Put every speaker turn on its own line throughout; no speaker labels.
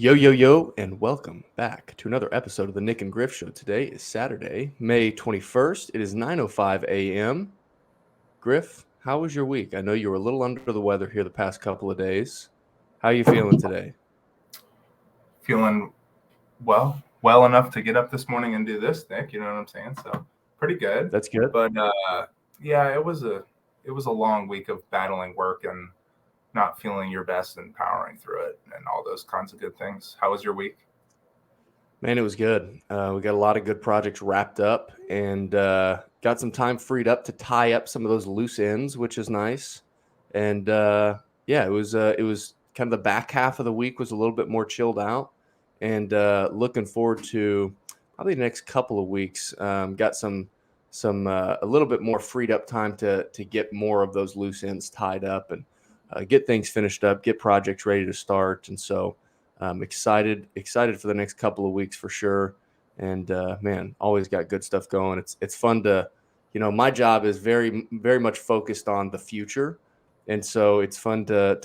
Yo, yo, yo, and welcome back to another episode of the Nyc Griff Show. Today is Saturday, May 21st. It is 9:05 a.m. Griff, how was your week? I know you were a little under the weather here the past couple of days. How are you feeling today?
Feeling well enough to get up this morning and do this, Nick. You know what I'm saying? So pretty good.
That's good.
But yeah, it was a long week of battling work and not feeling your best and powering through it and all those kinds of good things. How was your week?
Man, it was good. We got a lot of good projects wrapped up and got some time freed up to tie up some of those loose ends, which is nice. And yeah, it was kind of the back half of the week was a little bit more chilled out, and looking forward to probably the next couple of weeks. Got some a little bit more freed up time to get more of those loose ends tied up and get things finished up, get projects ready to start, and so. Excited for the next couple of weeks for sure. And man, always got good stuff going. It's fun to, my job is very much focused on the future, and so it's fun to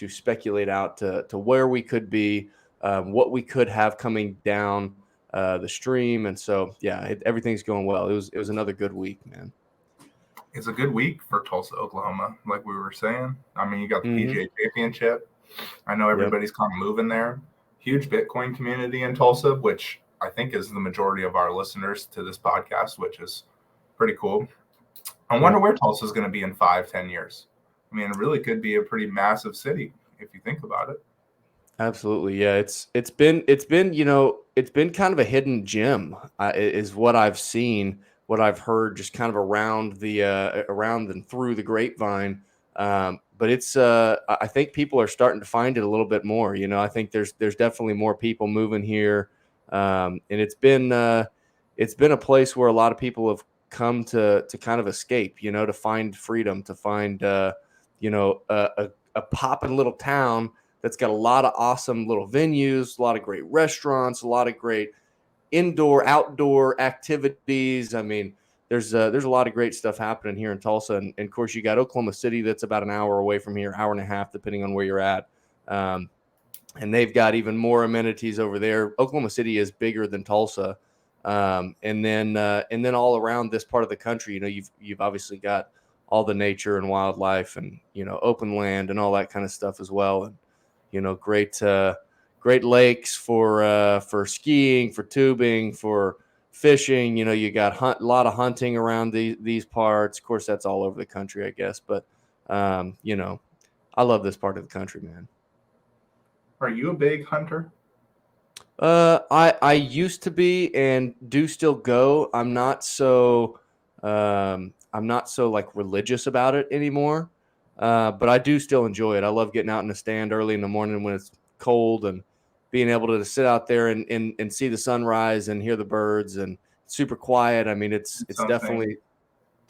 speculate out to where we could be, what we could have coming down the stream, and so yeah, everything's going well. It was another good week, man.
It's a good week for Tulsa, Oklahoma, like we were saying. I mean, you got the
Mm-hmm.
PGA Championship. I know
Yep.
everybody's kind of moving there. Huge Bitcoin community in Tulsa, which I think is the majority of our listeners to this podcast, which is pretty cool. I wonder where Tulsa is going to be in 5-10 years. I mean, it really could be a pretty massive city if you think about it.
Absolutely, yeah. It's been it's been kind of a hidden gem, is what I've seen, what I've heard, just kind of around the around and through the grapevine. But it's I think people are starting to find it a little bit more. I think there's definitely more people moving here, and it's been a place where a lot of people have come to kind of escape, to find freedom, to find a poppin' little town that's got a lot of awesome little venues, a lot of great restaurants, a lot of great indoor, outdoor activities. I mean, there's a lot of great stuff happening here in Tulsa, and of course, you got Oklahoma City that's about an hour away from here, hour and a half, depending on where you're at. And they've got even more amenities over there. Oklahoma City is bigger than Tulsa, and then all around this part of the country, you've obviously got all the nature and wildlife, and open land and all that kind of stuff as well. And great lakes for skiing, for tubing, for fishing. You got a lot of hunting around these parts. Of course, that's all over the country, I guess. But I love this part of the country, man.
Are you a big hunter?
I used to be and do still go. I'm not so like religious about it anymore. But I do still enjoy it. I love getting out in the stand early in the morning when it's cold and being able to sit out there and see the sunrise and hear the birds, and super quiet. I mean, it's
Something,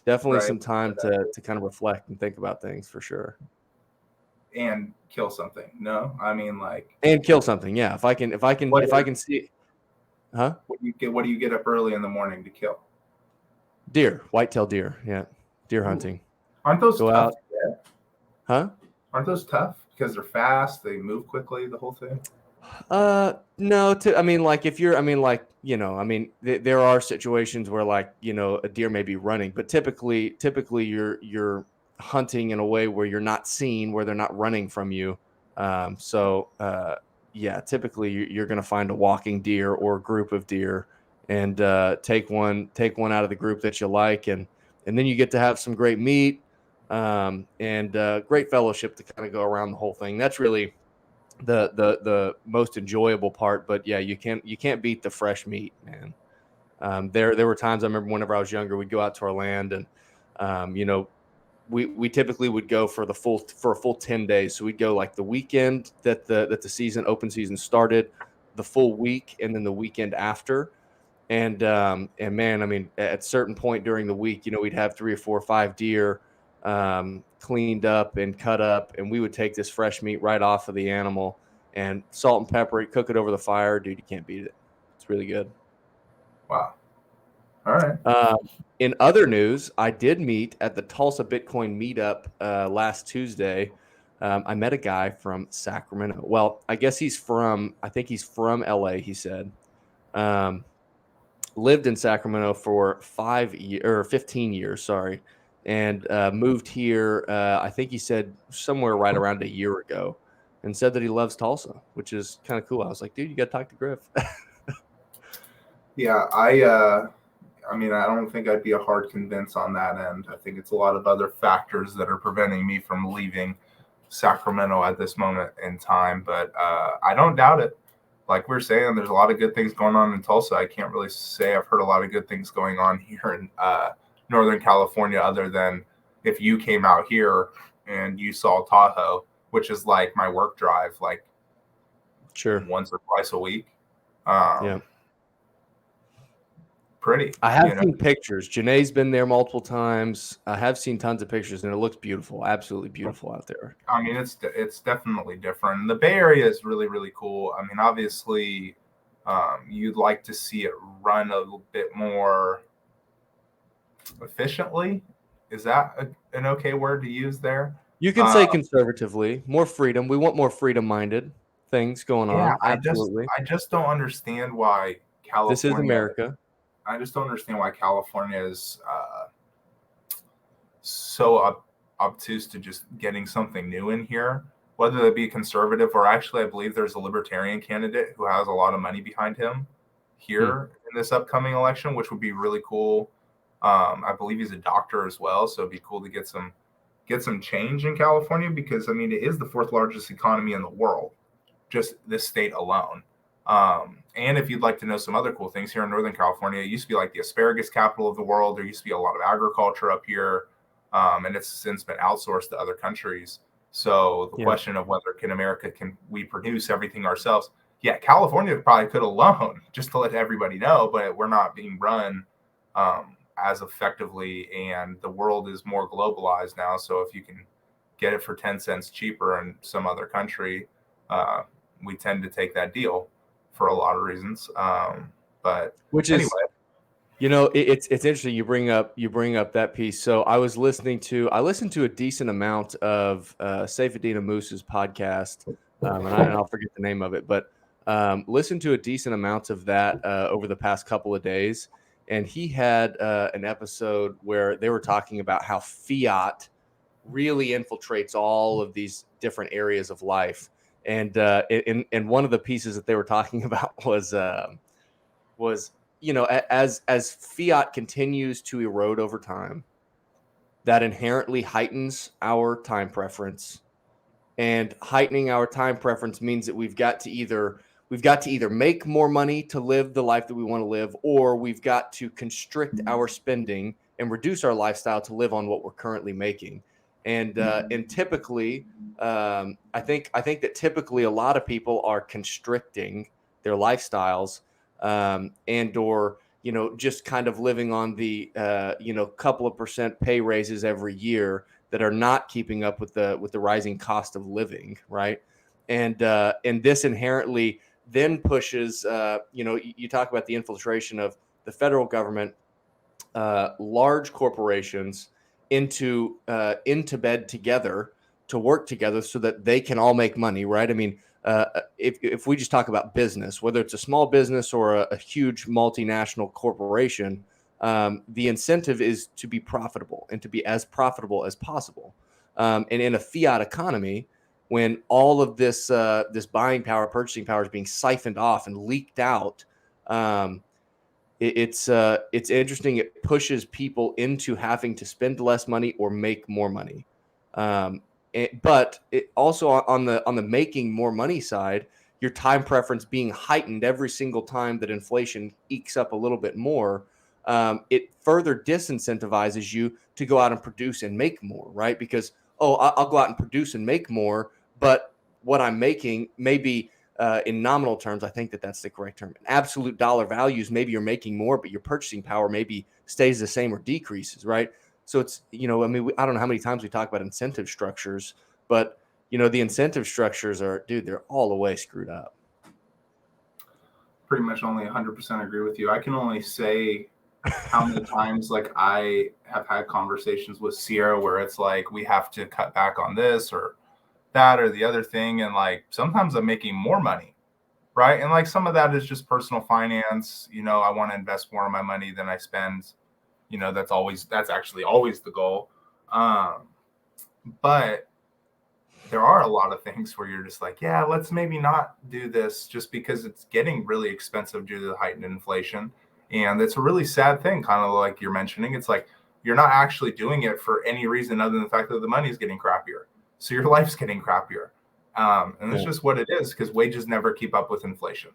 definitely
right?
some time to kind of reflect and think about things for sure.
And kill something. No, I mean, like,
And kill something. Yeah.
what
If I can see, huh?
what do you get? What do you get up early in the morning to kill?
Deer, whitetail deer. Yeah. Deer
Ooh.
hunting.
Aren't those
Go
tough
out.
to get?
Huh?
Aren't those tough because they're fast? They move quickly. The whole thing.
No, I mean, like if you're, I mean, like, I mean, there are situations where like, a deer may be running, but typically you're hunting in a way where you're not seen, where they're not running from you. Yeah, typically you're going to find a walking deer or a group of deer, and take one out of the group that you like. And then you get to have some great meat, and great fellowship to kind of go around the whole thing. That's really the most enjoyable part. But yeah, you can't beat the fresh meat, man. There were times I remember whenever I was younger, we'd go out to our land, and we typically would go for a full 10 days. So we'd go like the weekend that the open season started, the full week, and then the weekend after. And man, I mean, at a certain point during the week, we'd have 3 or 4 or 5 deer cleaned up and cut up, and we would take this fresh meat right off of the animal and salt and pepper it, cook it over the fire. Dude, you can't beat it. It's really good.
Wow. All right.
Uh, in other news, I did meet at the Tulsa Bitcoin meetup last Tuesday I met a guy from Sacramento. Well, I think he's from LA, he said. Um, Lived in Sacramento for 15 years, sorry, and moved here. I think he said somewhere right around a year ago, and said that he loves Tulsa, which is kind of cool. I was like, dude, you got to talk to Griff.
Yeah, I mean, I don't think I'd be a hard convince on that end. I think it's a lot of other factors that are preventing me from leaving Sacramento at this moment in time, but I don't doubt it. Like we're saying, there's a lot of good things going on in Tulsa. I can't really say I've heard a lot of good things going on here in Northern California, other than if you came out here and you saw Tahoe, which is like my work drive, like
Sure.
once or twice a week.
Yeah.
Pretty.
I have seen pictures. Janae's been there multiple times. I have seen tons of pictures, and it looks beautiful. Absolutely beautiful out there.
I mean, it's definitely different. The Bay Area is really, really cool. I mean, obviously, you'd like to see it run a little bit more efficiently. Is that an okay word to use there?
You can say conservatively, more freedom. We want more freedom-minded things going on. Absolutely.
I just don't understand why California.
This is America.
I just don't understand why California is so obtuse to just getting something new in here, whether it be conservative or actually, I believe there's a libertarian candidate who has a lot of money behind him here in this upcoming election, which would be really cool. I believe he's a doctor as well, so it'd be cool to get some change in California because, I mean, it is the fourth largest economy in the world, just this state alone. And if you'd like to know some other cool things here in Northern California, it used to be like the asparagus capital of the world. There used to be a lot of agriculture up here, and it's since been outsourced to other countries. So the question of whether can we produce everything ourselves? Yeah, California probably could alone, just to let everybody know, but we're not being run as effectively, and the world is more globalized now. So if you can get it for 10 cents cheaper in some other country, we tend to take that deal for a lot of reasons. But
which
anyway.
It's interesting you bring up that piece. So I listened to a decent amount of Seyfedina Moose's podcast, and I'll forget the name of it, but listened to a decent amount of that over the past couple of days. And he had an episode where they were talking about how Fiat really infiltrates all of these different areas of life. And one of the pieces that they were talking about was as Fiat continues to erode over time, that inherently heightens our time preference, and heightening our time preference means that we've got to either make more money to live the life that we want to live, or we've got to constrict our spending and reduce our lifestyle to live on what we're currently making. And typically, I think that typically a lot of people are constricting their lifestyles, and or just kind of living on the couple of percent pay raises every year that are not keeping up with the rising cost of living, right? And this inherently then pushes, you talk about the infiltration of the federal government, large corporations into bed together to work together so that they can all make money, right? I mean, if we just talk about business, whether it's a small business or a huge multinational corporation, the incentive is to be profitable and to be as profitable as possible. And in a fiat economy, when all of this buying power, purchasing power is being siphoned off and leaked out, it's interesting. It pushes people into having to spend less money or make more money. But it also on the making more money side, your time preference being heightened every single time that inflation ekes up a little bit more, it further disincentivizes you to go out and produce and make more, right? Because, I'll go out and produce and make more, but what I'm making maybe in nominal terms, I think that's the correct term. In absolute dollar values, maybe you're making more, but your purchasing power maybe stays the same or decreases, right? So it's, I mean, I don't know how many times we talk about incentive structures, but, the incentive structures they're all the way screwed up.
Pretty much only 100% agree with you. I can only say how many times like I have had conversations with Sierra where it's like, we have to cut back on this or that or the other thing. And like, sometimes I'm making more money. Right. And like some of that is just personal finance. I want to invest more of my money than I spend. That's actually always the goal. But there are a lot of things where you're just like, yeah, let's maybe not do this just because it's getting really expensive due to the heightened inflation. And it's a really sad thing, kind of like you're mentioning. It's like you're not actually doing it for any reason other than the fact that the money is getting crappier. So your life's getting crappier. And that's just what it is, because wages never keep up with inflation.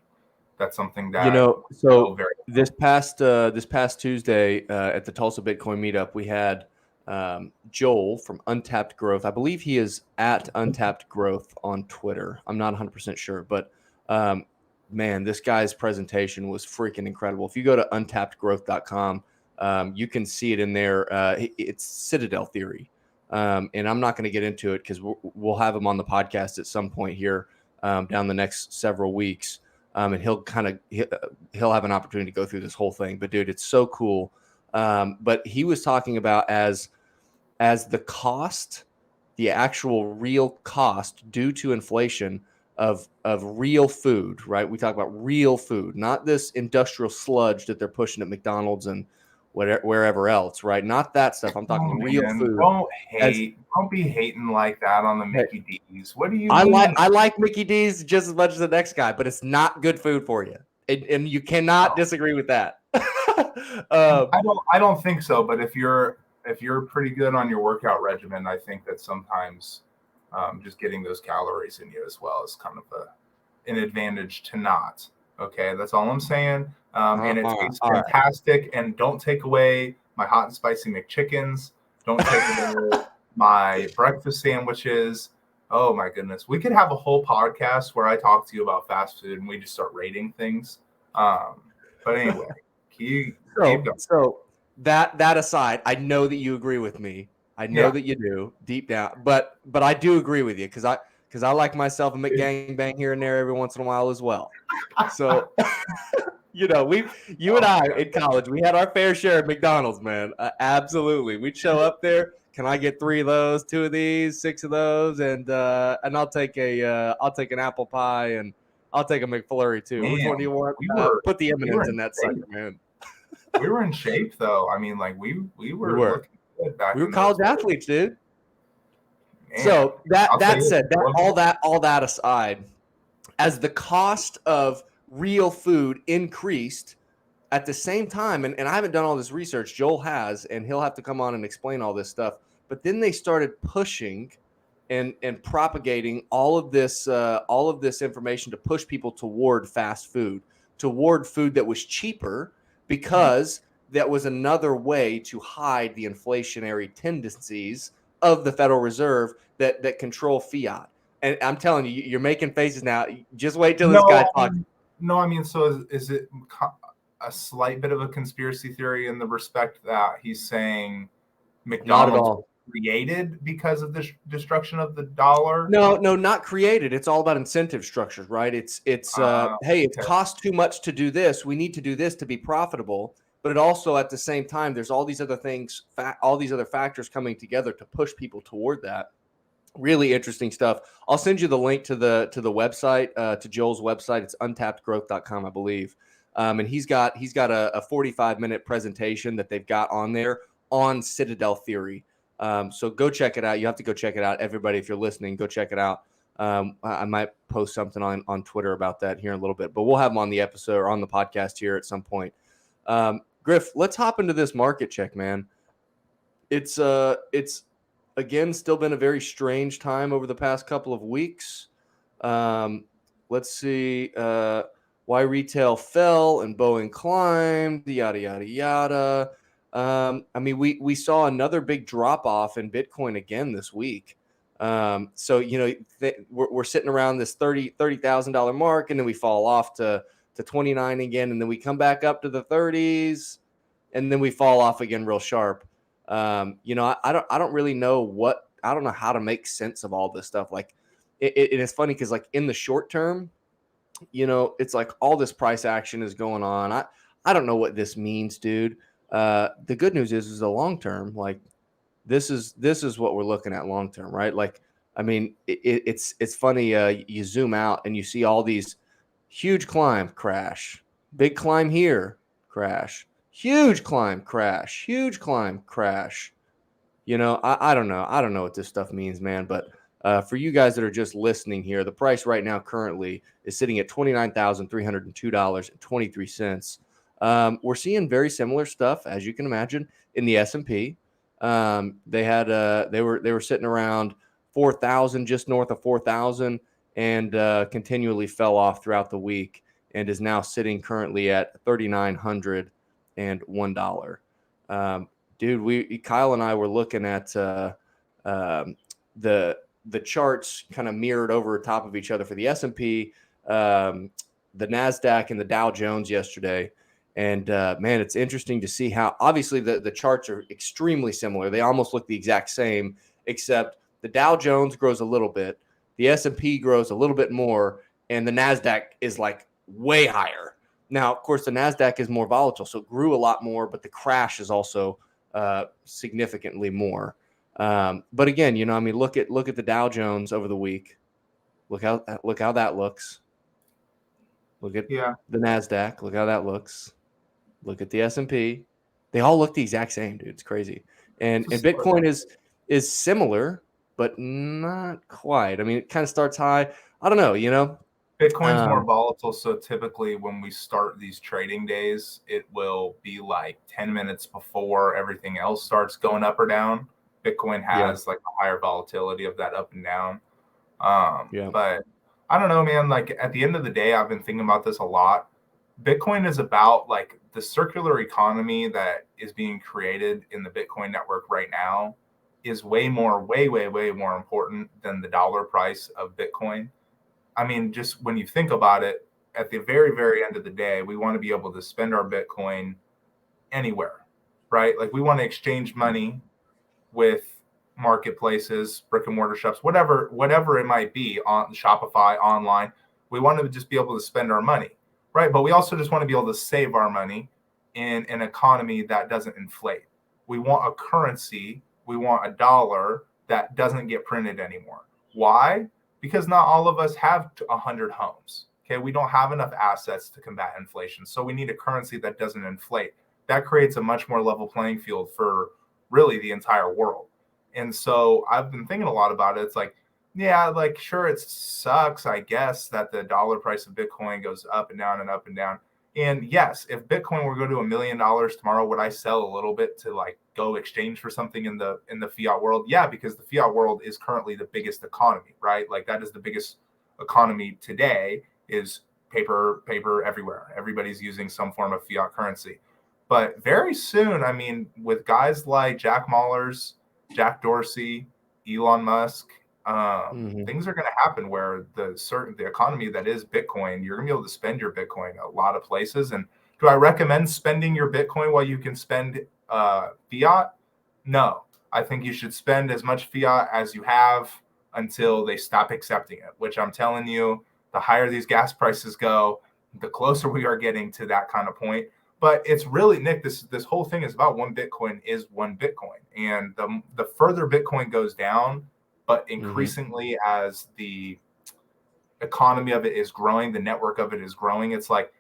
That's something that
this past Tuesday at the Tulsa Bitcoin meetup, we had Joel from Untapped Growth. I believe he is at Untapped Growth on Twitter. I'm not 100% sure, but man, this guy's presentation was freaking incredible. If you go to untappedgrowth.com, you can see it in there. It's Citadel theory. And I'm not going to get into it because we'll have him on the podcast at some point here down the next several weeks. And he'll have an opportunity to go through this whole thing. But dude, it's so cool. But he was talking about as the cost, the actual real cost due to inflation of real food, right? We talk about real food, not this industrial sludge that they're pushing at McDonald's and wherever else, right? Not that stuff. I'm talking real food.
Don't be hating like that on the Mickey D's. What do you mean?
I like Mickey D's just as much as the next guy, but it's not good food for you. And you cannot disagree with that.
I don't think so. But if you're pretty good on your workout regimen, I think that sometimes just getting those calories in you as well is kind of an advantage to not. Okay, that's all I'm saying. And it tastes fantastic. Right. And don't take away my hot and spicy McChickens. Don't take away my breakfast sandwiches. Oh my goodness, we could have a whole podcast where I talk to you about fast food and we just start rating things. But anyway, keep going.
So that aside, I know that you agree with me. I know that you do deep down, but I do agree with you because I like myself a McGangbang here and there every once in a while as well. So, you and I in college, we had our fair share of McDonald's, man. Absolutely. We'd show up there. Can I get 3 of those, 2 of these, 6 of those? And I'll take an apple pie and I'll take a McFlurry too.
Man,
which one do you want? Put the M&Ms in that sucker, man.
We were in shape though. I mean, like we were looking good back.
We were college athletes, dude. Man, so that said, all that aside, as the cost of real food increased at the same time, and I haven't done all this research, Joel has, and he'll have to come on and explain all this stuff. But then they started pushing and propagating all of this information to push people toward fast food, toward food that was cheaper, because that was another way to hide the inflationary tendencies of the Federal Reserve that control fiat. And I'm telling you, you're making faces now. Just wait till this guy talks.
No, I mean, so is it a slight bit of a conspiracy theory in the respect that he's saying McDonald's created because of the destruction of the dollar?
No, not created. It's all about incentive structures, right? It's hey, it costs too much to do this. We need to do this to be profitable. But it also, at the same time, there's all these other things, all these other factors coming together to push people toward that. Really interesting stuff. I'll send you the link to the website, to Joel's website. It's untappedgrowth.com, I believe. And he's got a 45-minute presentation that they've got on there on Citadel theory. So go check it out. You have to go check it out. Everybody, if you're listening, go check it out. I might post something on Twitter about that here in a little bit, but we'll have him on the episode or on the podcast here at some point. Griff, let's hop into this market check, man. It's again still been a very strange time over the past couple of weeks. Let's see why retail fell and Boeing climbed, yada yada yada. I mean, we saw another big drop off in Bitcoin again this week. So we're sitting around this $30,000 mark, and then we fall off to 29 again, and then we come back up to the 30s, and then we fall off again real sharp. I don't really know I don't know how to make sense of all this stuff. Like it's funny because like in the short term, it's like all this price action is going on. I don't know what this means, dude. The good news is the long term, like this is what we're looking at long term, right? Like I mean, it's funny. You zoom out and you see all these huge climb, crash, big climb here, crash, huge climb, crash, huge climb, crash. I don't know. I don't know what this stuff means, man. But for you guys that are just listening here, the price right now currently is sitting at $29,302.23. We're seeing very similar stuff, as you can imagine, in the S&P. They were sitting around 4,000, just north of 4,000, and continually fell off throughout the week, and is now sitting currently at $3,901. Dude, Kyle and I were looking at um, the charts kind of mirrored over top of each other for the S&P, the Nasdaq, and the Dow Jones yesterday. And man, it's interesting to see how obviously the charts are extremely similar. They almost look the exact same, except the Dow Jones grows a little bit, the S&P grows a little bit more, and the Nasdaq is like way higher. Now, of course, the Nasdaq is more volatile, so it grew a lot more, but the crash is also significantly more. But again, I mean, look at the Dow Jones over the week. Look how that looks. Look at the Nasdaq. Look how that looks. Look at the S&P. They all look the exact same, dude. It's crazy. And Bitcoin is similar, but not quite. I mean, it kind of starts high. I don't know.
Bitcoin's more volatile, so typically when we start these trading days, it will be like 10 minutes before everything else starts going up or down. Bitcoin has like a higher volatility of that up and down. But I don't know, man. Like at the end of the day, I've been thinking about this a lot. Bitcoin is about like the circular economy that is being created in the Bitcoin network right now is way more important than the dollar price of Bitcoin. I mean, just when you think about it, at the very, very end of the day, we want to be able to spend our Bitcoin anywhere, right? Like we want to exchange money with marketplaces, brick and mortar shops, whatever it might be, on Shopify, online. We want to just be able to spend our money, right? But we also just want to be able to save our money in an economy that doesn't inflate. We want a currency, we want a dollar that doesn't get printed anymore. Why? Because not all of us have 100 homes. Okay, we don't have enough assets to combat inflation. So we need a currency that doesn't inflate. That creates a much more level playing field for really the entire world. And so I've been thinking a lot about it. It's like, yeah, like sure, it sucks, I guess, that the dollar price of Bitcoin goes up and down and up and down. And yes, if Bitcoin were to go to $1 million tomorrow, would I sell a little bit to like go exchange for something in the fiat world? Yeah, because the fiat world is currently the biggest economy, right? Like that is the biggest economy today, is paper everywhere. Everybody's using some form of fiat currency. But very soon, I mean, with guys like Jack Mallers, Jack Dorsey, Elon Musk, things are going to happen where the economy that is Bitcoin, you're going to be able to spend your Bitcoin a lot of places. And do I recommend spending your Bitcoin while you can spend fiat? No, I think you should spend as much fiat as you have until they stop accepting it, which I'm telling you, the higher these gas prices go, the closer we are getting to that kind of point. But it's really, Nick, this whole thing is about one Bitcoin is one Bitcoin. And the further Bitcoin goes down, but increasingly as the economy of it is growing, the network of it is growing, it's like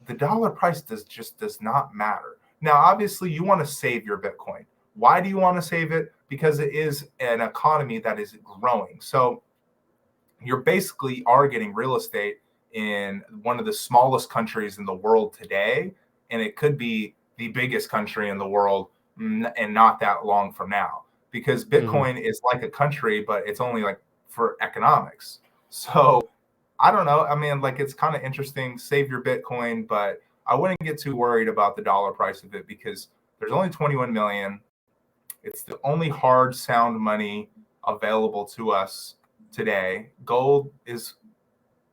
the dollar price does not matter. Now, obviously, you want to save your Bitcoin. Why do you want to save it? Because it is an economy that is growing. So you're basically are getting real estate in one of the smallest countries in the world today, and it could be the biggest country in the world and not that long from now, because Bitcoin is like a country, but it's only like for economics. So I don't know. I mean, like it's kind of interesting. Save your Bitcoin, but I wouldn't get too worried about the dollar price of it because there's only 21 million. It's the only hard sound money available to us today. Gold is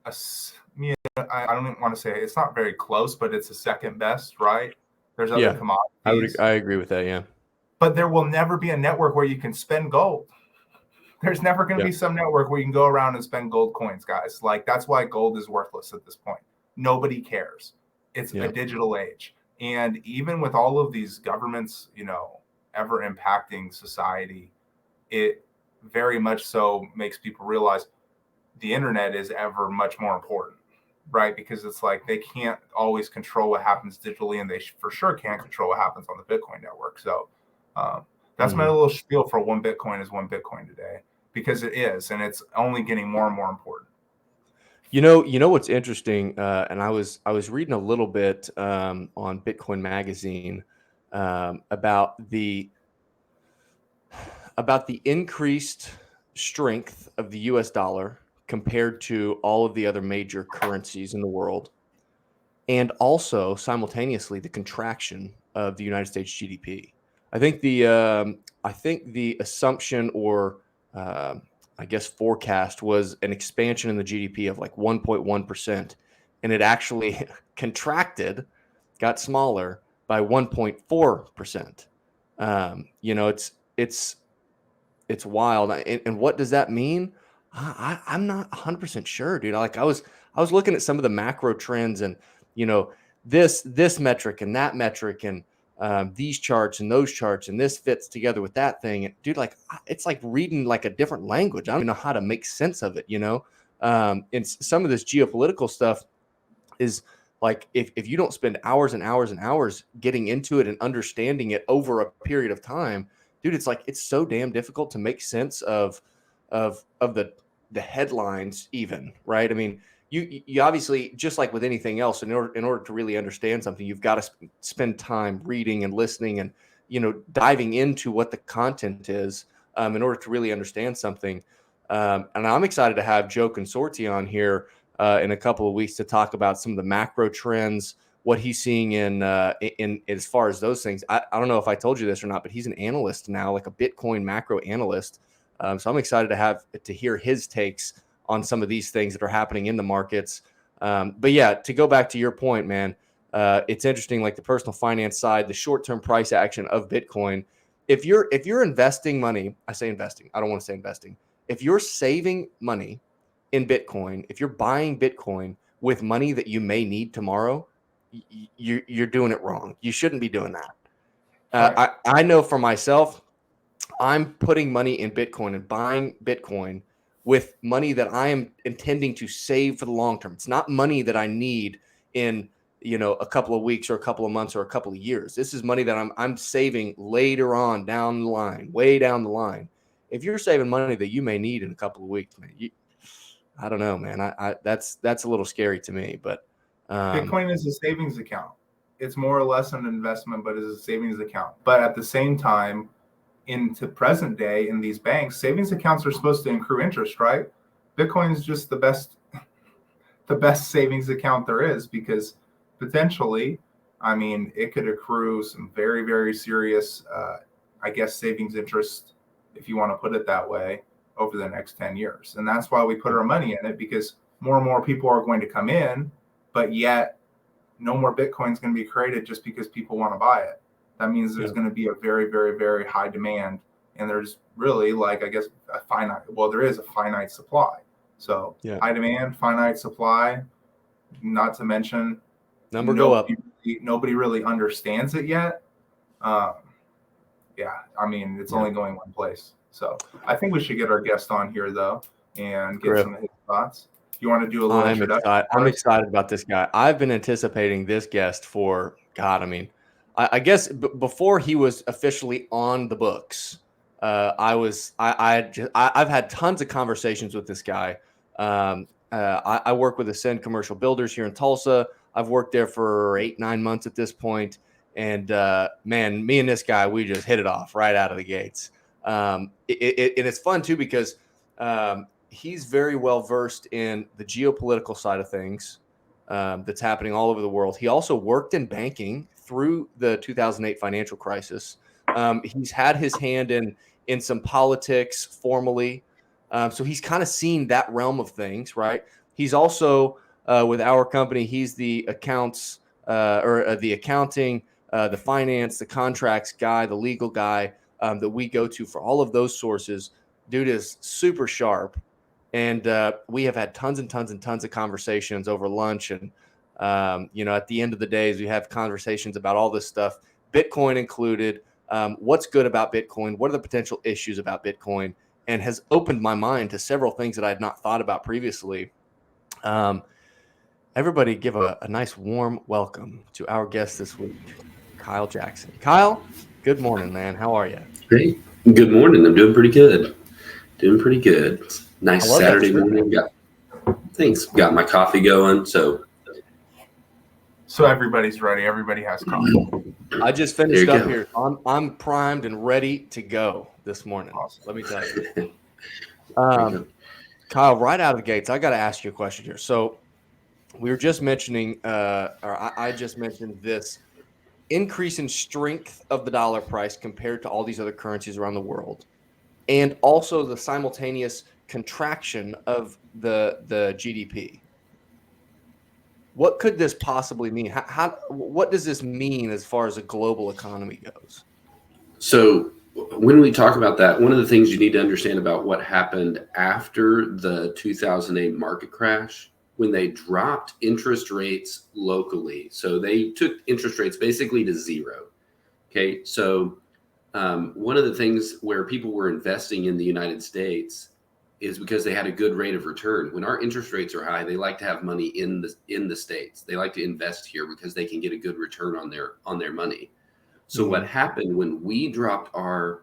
I don't even want to say it. It's not very close, but it's the second best, right? There's other commodities.
I agree with that, yeah.
But there will never be a network where you can spend gold. There's never going to be some network where you can go around and spend gold coins, guys. Like that's why gold is worthless at this point. Nobody cares. It's a digital age. And even with all of these governments, ever impacting society, it very much so makes people realize the internet is ever much more important, right? Because it's like they can't always control what happens digitally, and they for sure can't control what happens on the Bitcoin network. So that's my little spiel for one Bitcoin is one Bitcoin today, because it is, and it's only getting more and more important.
You know what's interesting, and I was reading a little bit on Bitcoin Magazine about the increased strength of the U.S. dollar compared to all of the other major currencies in the world, and also simultaneously the contraction of the United States GDP. I think the assumption or I guess forecast was an expansion in the GDP of like 1.1%, and it actually contracted, got smaller by 1.4%. It's wild. And what does that mean? I'm not 100% sure, dude. Like I was looking at some of the macro trends, and this metric and that metric, and these charts and those charts, and this fits together with that thing. And dude, like it's like reading like a different language. I don't even know how to make sense of it. And some of this geopolitical stuff is like if you don't spend hours and hours and hours getting into it and understanding it over a period of time, dude, it's like it's so damn difficult to make sense of the headlines even, right? I mean, you obviously, just like with anything else, in order to really understand something, you've got to spend time reading and listening and diving into what the content is in order to really understand something. And I'm excited to have Joe Consorti on here in a couple of weeks to talk about some of the macro trends, what he's seeing in as far as those things. I don't know if I told you this or not, but he's an analyst now, like a Bitcoin macro analyst. So I'm excited to hear his takes on some of these things that are happening in the markets. But yeah, to go back to your point, man, it's interesting, like the personal finance side, the short-term price action of Bitcoin. If you're investing money, I say investing, I don't want to say investing. If you're saving money in Bitcoin, if you're buying Bitcoin with money that you may need tomorrow, you're doing it wrong. You shouldn't be doing that.
Right.
I know for myself, I'm putting money in Bitcoin and buying Bitcoin with money that I am intending to save for the long term. It's not money that I need in a couple of weeks or a couple of months or a couple of years. This is money that I'm saving later on down the line, way down the line. If you're saving money that you may need in a couple of weeks, man, I don't know, man. That's a little scary to me, but
Bitcoin is a savings account. It's more or less an investment, but it's a savings account. But at the same time, into present day in these banks, savings accounts are supposed to accrue interest, right? Bitcoin is just the best savings account there is, because potentially, I mean, it could accrue some very, very serious, I guess, savings interest, if you want to put it that way, over the next 10 years. And that's why we put our money in it, because more and more people are going to come in, but yet no more Bitcoin is going to be created just because people want to buy it. That means there's going to be a very, very, very high demand. And there's really, like, I guess, there is a finite supply. So high demand, finite supply, not to mention nobody really understands it yet. I mean, it's only going one place. So I think we should get our guest on here, though, and get some of his thoughts. You want to do a little introduction?
I'm excited about this guy. I've been anticipating this guest for, God, I mean, I guess before he was officially on the books, I've had tons of conversations with this guy. I work with Ascend Commercial Builders here in Tulsa. I've worked there for 8-9 months at this point. And man, me and this guy, we just hit it off right out of the gates. And it's fun too, because he's very well versed in the geopolitical side of things that's happening all over the world. He also worked in banking through the 2008 financial crisis. He's had his hand in some politics formally. So he's kind of seen that realm of things, right? He's also with our company, he's the accounts or the accounting, the finance, the contracts guy, the legal guy that we go to for all of those sources. Dude is super sharp. And we have had tons and tons and tons of conversations over lunch. And, at the end of the days, we have conversations about all this stuff, Bitcoin included. What's good about Bitcoin? What are the potential issues about Bitcoin? and has opened my mind to several things that I had not thought about previously. Everybody give a nice warm welcome to our guest this week, Kyle Jackson. Kyle, good morning, man. How are you?
Hey, good morning. I'm doing pretty good. Nice Saturday morning. Got my coffee going. So
everybody's ready. Everybody has coffee.
I just finished up here. I'm primed and ready to go this morning.
Awesome.
Let me tell you. Kyle, right out of the gates, I got to ask you a question here. So we were just mentioning, I just mentioned this increase in strength of the dollar price compared to all these other currencies around the world, and also the simultaneous contraction of the GDP. What could this possibly mean? What does this mean as far as a global economy goes?
So when we talk about that, one of the things you need to understand about what happened after the 2008 market crash, when they dropped interest rates locally. So they took interest rates basically to zero. Okay. So one of the things where people were investing in the United States is because they had a good rate of return. When our interest rates are high, they like to have money in the States. They like to invest here because they can get a good return on their money. So what happened when we dropped our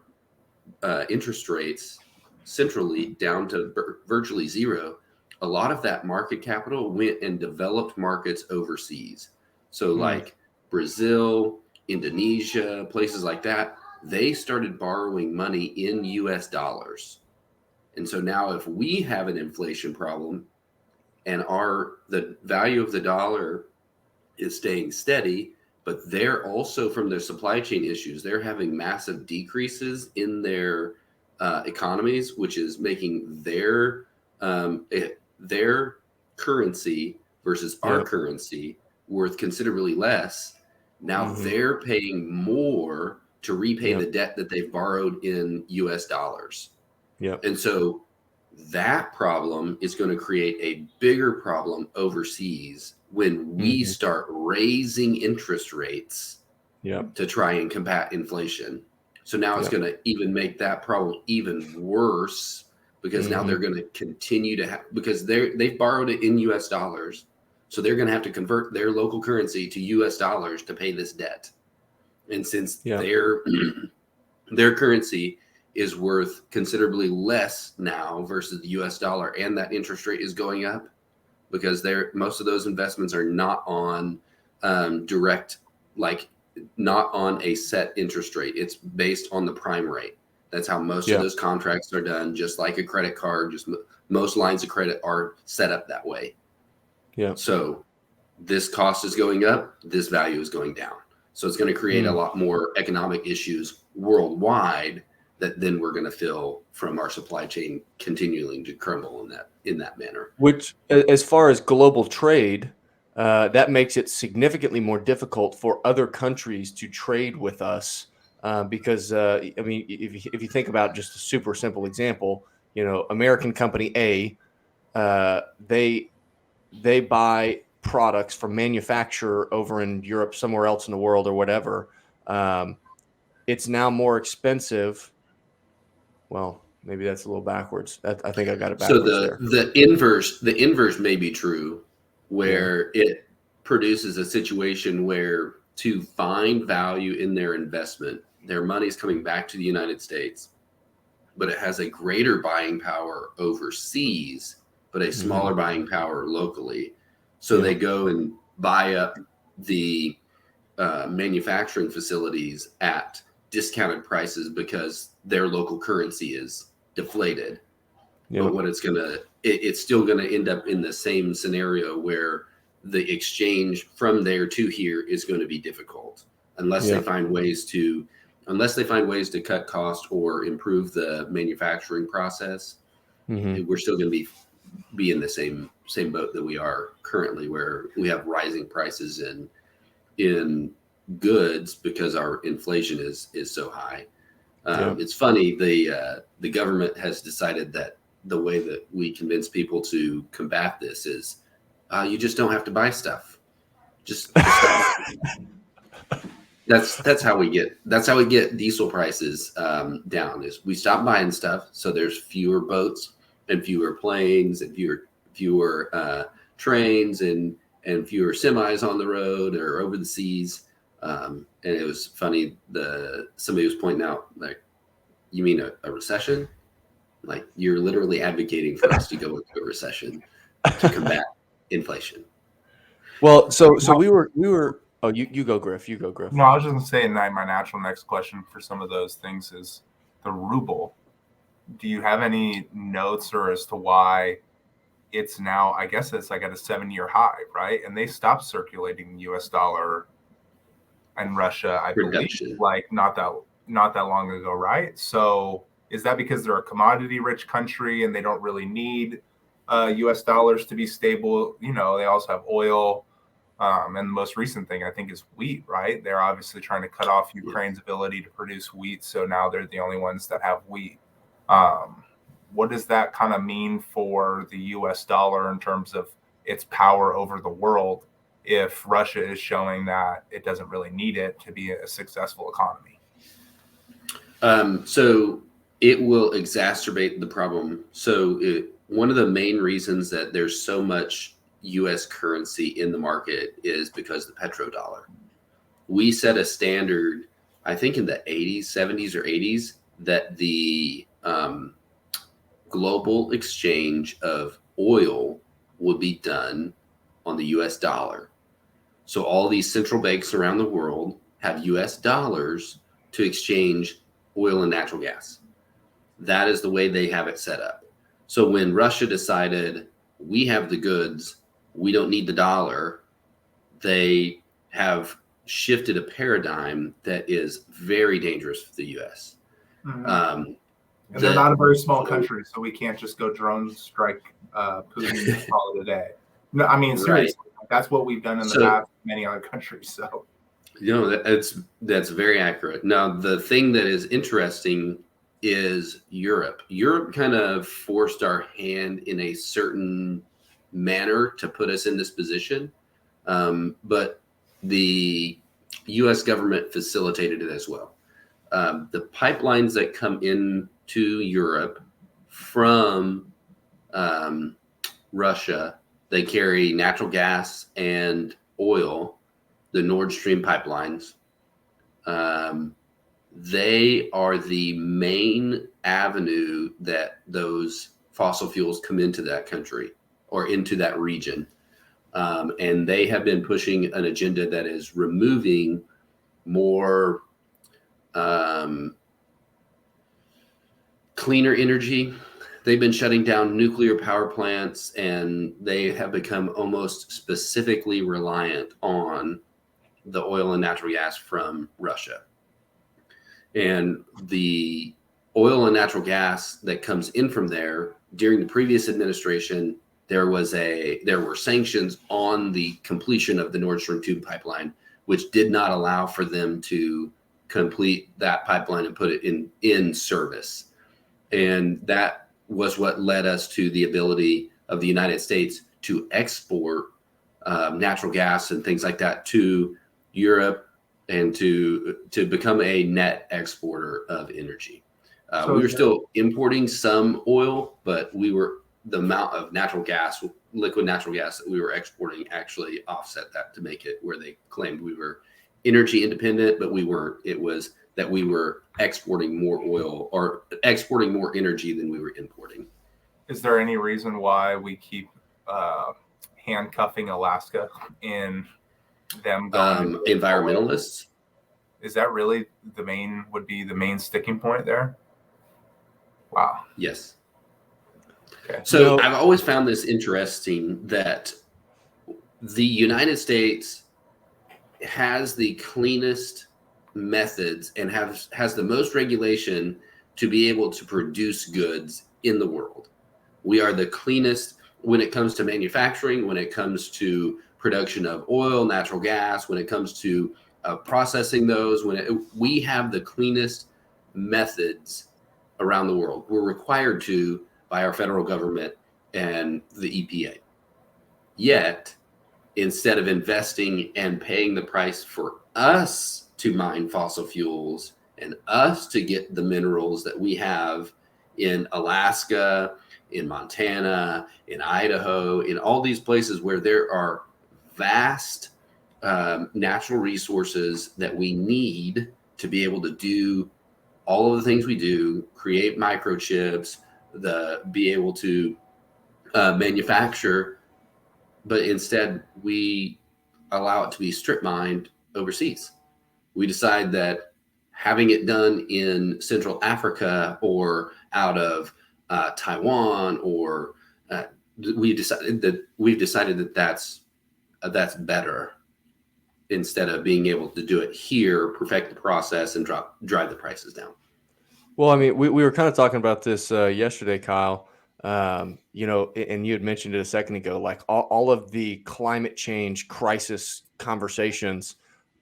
interest rates centrally down to virtually zero, a lot of that market capital went and developed markets overseas. So like Brazil, Indonesia, places like that, they started borrowing money in US dollars. And so now if we have an inflation problem and the value of the dollar is staying steady, but they're also, from their supply chain issues, they're having massive decreases in their economies, which is making their currency versus our currency worth considerably less. Now they're paying more to repay the debt that they've borrowed in US dollars. And so that problem is going to create a bigger problem overseas when we start raising interest rates to try and combat inflation. So now it's going to even make that problem even worse, because now they're going to continue to have, because they've borrowed it in US dollars. So they're going to have to convert their local currency to US dollars to pay this debt. And since their currency is worth considerably less now versus the US dollar, and that interest rate is going up because most of those investments are not on direct, like not on a set interest rate. It's based on the prime rate. That's how most of those contracts are done, just like a credit card. Just most lines of credit are set up that way. So this cost is going up, this value is going down. So it's going to create a lot more economic issues worldwide that then we're going to feel from our supply chain continuing to crumble in that manner.
Which, as far as global trade, that makes it significantly more difficult for other countries to trade with us, because I mean, if you think about just a super simple example, American company A, they buy products from manufacturer over in Europe, somewhere else in the world, or whatever. It's now more expensive. Well, maybe that's a little backwards. I think I got it backwards.
So the inverse may be true, where it produces a situation where, to find value in their investment, their money is coming back to the United States, but it has a greater buying power overseas, but a smaller buying power locally. So they go and buy up the manufacturing facilities at discounted prices because their local currency is deflated. But what it's still going to end up in the same scenario where the exchange from there to here is going to be difficult unless they find ways to cut costs or improve the manufacturing process. We're still going to be in the same boat that we are currently, where we have rising prices in goods because our inflation is so high. It's funny, the government has decided that the way that we convince people to combat this is you just don't have to buy stuff. Just stop. That's how we get diesel prices down. Is we stop buying stuff, so there's fewer boats and fewer planes and fewer trains and fewer semis on the road or over the seas. And it was funny. Somebody was pointing out, like, you mean a recession? Like, you're literally advocating for us to go into a recession to combat inflation.
Well, so we were. Oh, you go, Griff. You go, Griff.
No, I was just gonna say, my natural next question for some of those things is the ruble. Do you have any notes or as to why it's now? I guess it's like at a 7-year high, right? And they stopped circulating U.S. dollar and Russia, I believe, like not that long ago, right? So is that because they're a commodity-rich country and they don't really need U.S. dollars to be stable? You know, they also have oil. And the most recent thing, I think, is wheat, right? They're obviously trying to cut off Ukraine's ability to produce wheat. So now they're the only ones that have wheat. What does that kind of mean for the U.S. dollar in terms of its power over the world if Russia is showing that it doesn't really need it to be a successful economy?
So it will exacerbate the problem. So one of the main reasons that there's so much U.S. currency in the market is because the petrodollar. We set a standard, I think in the 80s, 70s or 80s, that the global exchange of oil would be done on the U.S. dollar. So all these central banks around the world have U.S. dollars to exchange oil and natural gas. That is the way they have it set up. So when Russia decided, we have the goods, we don't need the dollar, they have shifted a paradigm that is very dangerous for the U.S.
Mm-hmm. And they're not a very small country, so we can't just go drone strike Putin and call it a day. No, I mean, seriously, that's what we've done in the past in many other countries. So,
you know, that's very accurate. Now, the thing that is interesting is Europe. Europe kind of forced our hand in a certain manner to put us in this position, but the U.S. government facilitated it as well. The pipelines that come into Europe from Russia, they carry natural gas and oil, the Nord Stream pipelines. They are the main avenue that those fossil fuels come into that country or into that region. And they have been pushing an agenda that is removing more cleaner energy. They've been shutting down nuclear power plants, and they have become almost specifically reliant on the oil and natural gas from Russia. And the oil and natural gas that comes in from there, during the previous administration, there were sanctions on the completion of the Nord Stream 2 pipeline, which did not allow for them to complete that pipeline and put it in service. And that was what led us to the ability of the United States to export natural gas and things like that to Europe and to become a net exporter of energy. We were still importing some oil, but the amount of natural gas, liquid natural gas that we were exporting actually offset that to make it where they claimed we were energy independent, but we weren't. It was that we were exporting more oil or exporting more energy than we were importing.
Is there any reason why we keep handcuffing Alaska in them going
environmentalists?
Is that really the main sticking point there? Wow.
Yes.
Okay.
So I've always found this interesting that the United States has the cleanest methods and has the most regulation to be able to produce goods in the world. We are the cleanest when it comes to manufacturing, when it comes to production of oil, natural gas, when it comes to processing those. We have the cleanest methods around the world. We're required to by our federal government and the EPA. Yet, instead of investing and paying the price for us to mine fossil fuels and us to get the minerals that we have in Alaska, in Montana, in Idaho, in all these places where there are vast natural resources that we need to be able to do all of the things we do, create microchips, be able to manufacture, but instead we allow it to be strip mined overseas. We decide that having it done in Central Africa or out of Taiwan, or we've decided that that's better, instead of being able to do it here, perfect the process, and drive the prices down.
Well, I mean, we were kind of talking about this yesterday, Kyle. You know, and you had mentioned it a second ago, like all of the climate change crisis conversations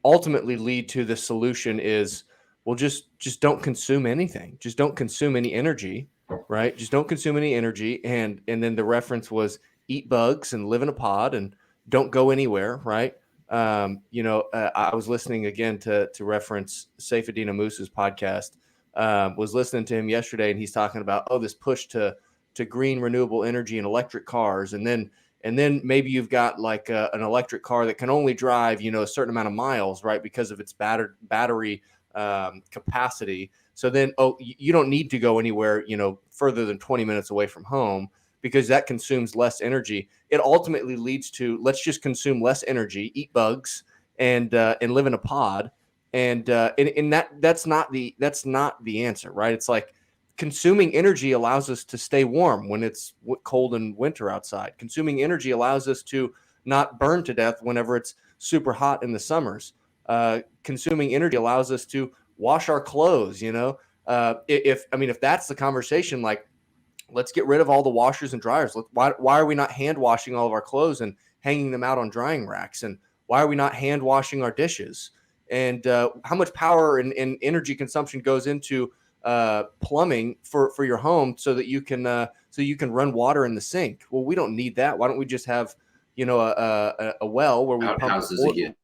ultimately lead to the solution is, well, just don't consume anything. Just don't consume any energy, right? Just don't consume any energy. And then the reference was eat bugs and live in a pod and don't go anywhere, right? You know, I was listening again to reference Saifedean Moose's podcast. Was listening to him yesterday, and he's talking about, oh, this push to green renewable energy and electric cars, and then maybe you've got like an electric car that can only drive, you know, a certain amount of miles, right, because of its battery capacity. So then, oh, you don't need to go anywhere, you know, further than 20 minutes away from home because that consumes less energy. It ultimately leads to, let's just consume less energy, eat bugs, and live in a pod. And that's not the answer, right? It's like consuming energy allows us to stay warm when it's cold and winter outside. Consuming energy allows us to not burn to death whenever it's super hot in the summers. Consuming energy allows us to wash our clothes. You know, if that's the conversation, like, let's get rid of all the washers and dryers. Why are we not hand washing all of our clothes and hanging them out on drying racks? And why are we not hand washing our dishes? And how much power and energy consumption goes into plumbing for your home so that you can run water in the sink? Well, we don't need that. Why don't we just have, you know, a well where we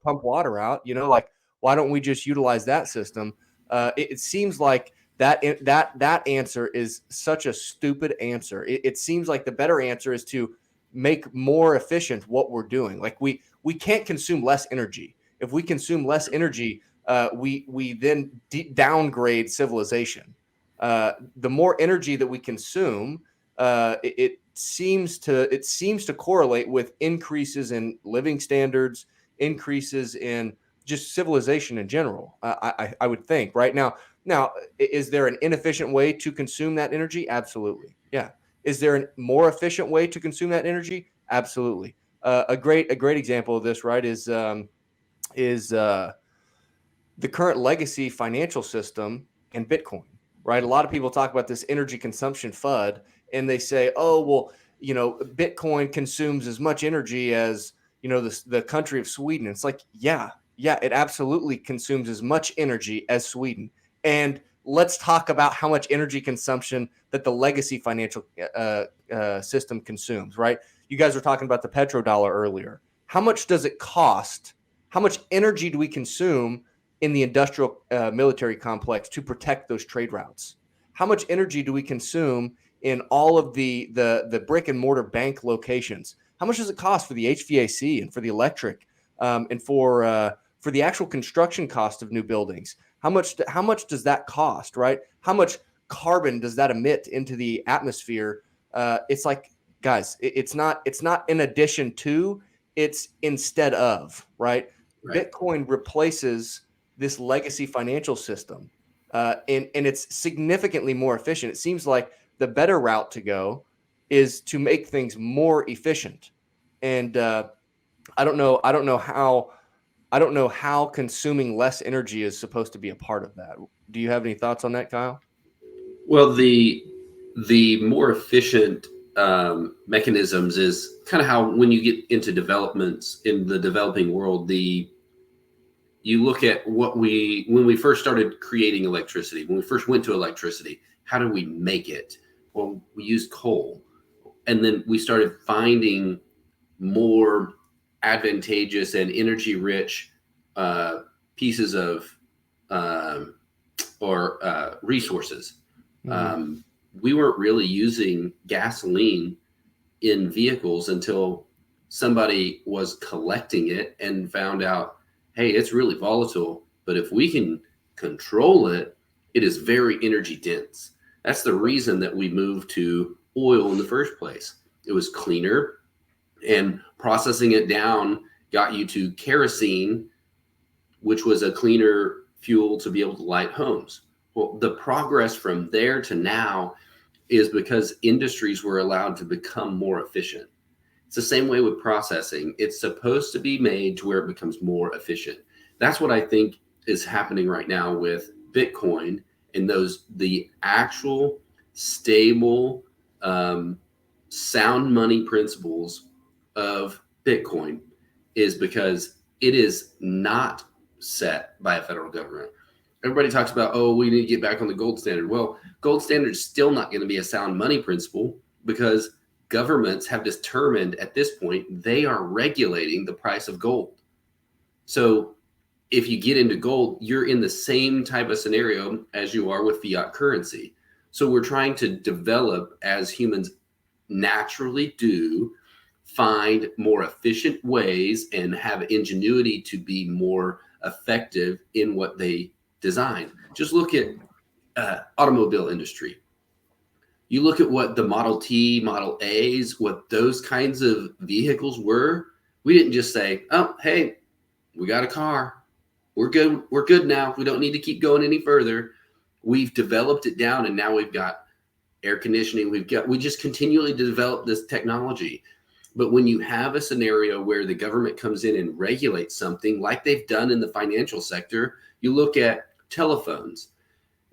pump water out? You know, like, why don't we just utilize that system? It seems like that answer is such a stupid answer. It seems like the better answer is to make more efficient what we're doing. Like we can't consume less energy. If we consume less energy, we then downgrade civilization. The more energy that we consume, it seems to correlate with increases in living standards, increases in just civilization in general. I would think, right? Now, is there an inefficient way to consume that energy? Absolutely. Yeah. Is there a more efficient way to consume that energy? Absolutely. A great example of this, right, is the current legacy financial system and Bitcoin, right? A lot of people talk about this energy consumption FUD, and they say, oh, well, you know, Bitcoin consumes as much energy as, you know, the country of Sweden. It's like, yeah, it absolutely consumes as much energy as Sweden. And let's talk about how much energy consumption that the legacy financial system consumes, right? You guys were talking about the petrodollar earlier. How much does it cost? How much energy do we consume in the industrial military complex to protect those trade routes? How much energy do we consume in all of the brick and mortar bank locations? How much does it cost for the HVAC and for the electric and for the actual construction cost of new buildings? How much does that cost, right? How much carbon does that emit into the atmosphere? It's like, guys, it's not in addition to, it's instead of, right? Bitcoin replaces this legacy financial system, and it's significantly more efficient. It seems like the better route to go is to make things more efficient. And I don't know how consuming less energy is supposed to be a part of that. Do you have any thoughts on that, Kyle?
Well, the more efficient mechanisms is kind of how, when you get into developments in the developing world, you look at when we first started creating electricity, when we first went to electricity, how did we make it? Well, we used coal. And then we started finding more advantageous and energy rich pieces of or resources. We weren't really using gasoline in vehicles until somebody was collecting it and found out, hey, it's really volatile, but if we can control it, it is very energy dense. That's the reason that we moved to oil in the first place. It was cleaner, and processing it down got you to kerosene, which was a cleaner fuel to be able to light homes. Well, the progress from there to now is because industries were allowed to become more efficient. It's the same way with processing. It's supposed to be made to where it becomes more efficient. That's what I think is happening right now with Bitcoin and the actual stable sound money principles of Bitcoin is because it is not set by a federal government. Everybody talks about, oh, we need to get back on the gold standard. Well, gold standard is still not going to be a sound money principle because governments have determined at this point they are regulating the price of gold. So if you get into gold, you're in the same type of scenario as you are with fiat currency. So we're trying to develop, as humans naturally do, find more efficient ways and have ingenuity to be more effective in what they design. Just look at automobile industry. You look at what the Model T, Model A's, what those kinds of vehicles were. We didn't just say, oh, hey, we got a car. We're good. We're good now. We don't need to keep going any further. We've developed it down, and now we've got air conditioning. We just continually develop this technology. But when you have a scenario where the government comes in and regulates something like they've done in the financial sector, you look at telephones.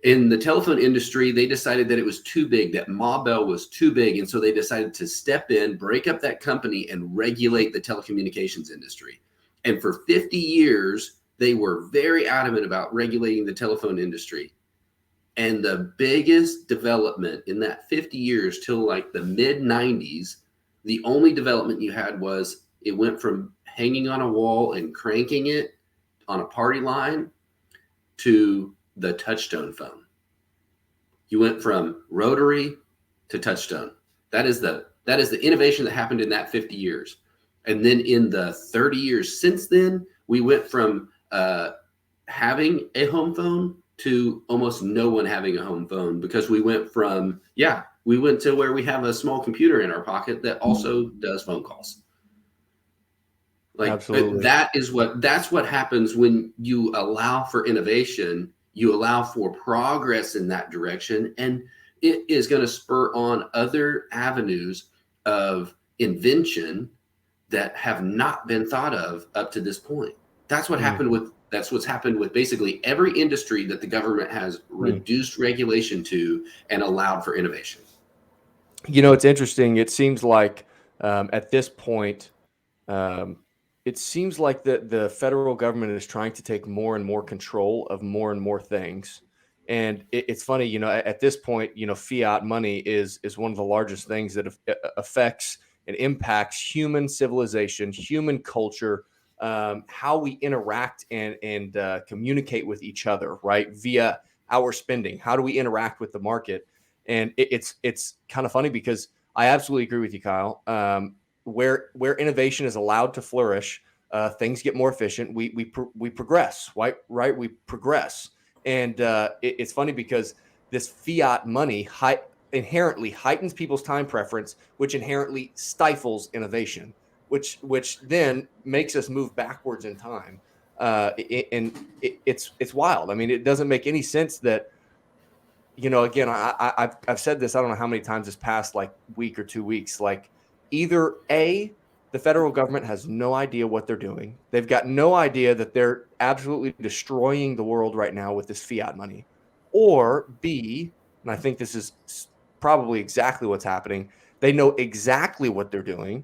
In the telephone industry, they decided that it was too big, that Ma Bell was too big. And so they decided to step in, break up that company, and regulate the telecommunications industry. And for 50 years, they were very adamant about regulating the telephone industry. And the biggest development in that 50 years till like the mid 90s, the only development you had was it went from hanging on a wall and cranking it on a party line to the touchstone phone. You went from rotary to touchstone. That is the innovation that happened in that 50 years. And then in the 30 years since then, we went from having a home phone to almost no one having a home phone, because we went to where we have a small computer in our pocket that also does phone calls. Like, absolutely. That's what happens when you allow for innovation, you allow for progress in that direction, and it is going to spur on other avenues of invention that have not been thought of up to this point. That's what's happened with basically every industry that the government has reduced regulation to and allowed for innovation.
You know, it's interesting. It seems like at this point, it seems like the federal government is trying to take more and more control of more and more things. And it's funny, you know, at this point, you know, fiat money is one of the largest things that affects and impacts human civilization, human culture, how we interact and communicate with each other, right? Via our spending. How do we interact with the market? And it's kind of funny because I absolutely agree with you, Kyle. Where innovation is allowed to flourish, things get more efficient. We progress, right? We progress, and it's funny because this fiat money inherently heightens people's time preference, which inherently stifles innovation, which then makes us move backwards in time. It's wild. I mean, it doesn't make any sense that, you know, again, I've said this, I don't know how many times this past like week or 2 weeks, like either A, the federal government has no idea what they're doing. They've got no idea that they're absolutely destroying the world right now with this fiat money. Or B, and I think this is probably exactly what's happening, they know exactly what they're doing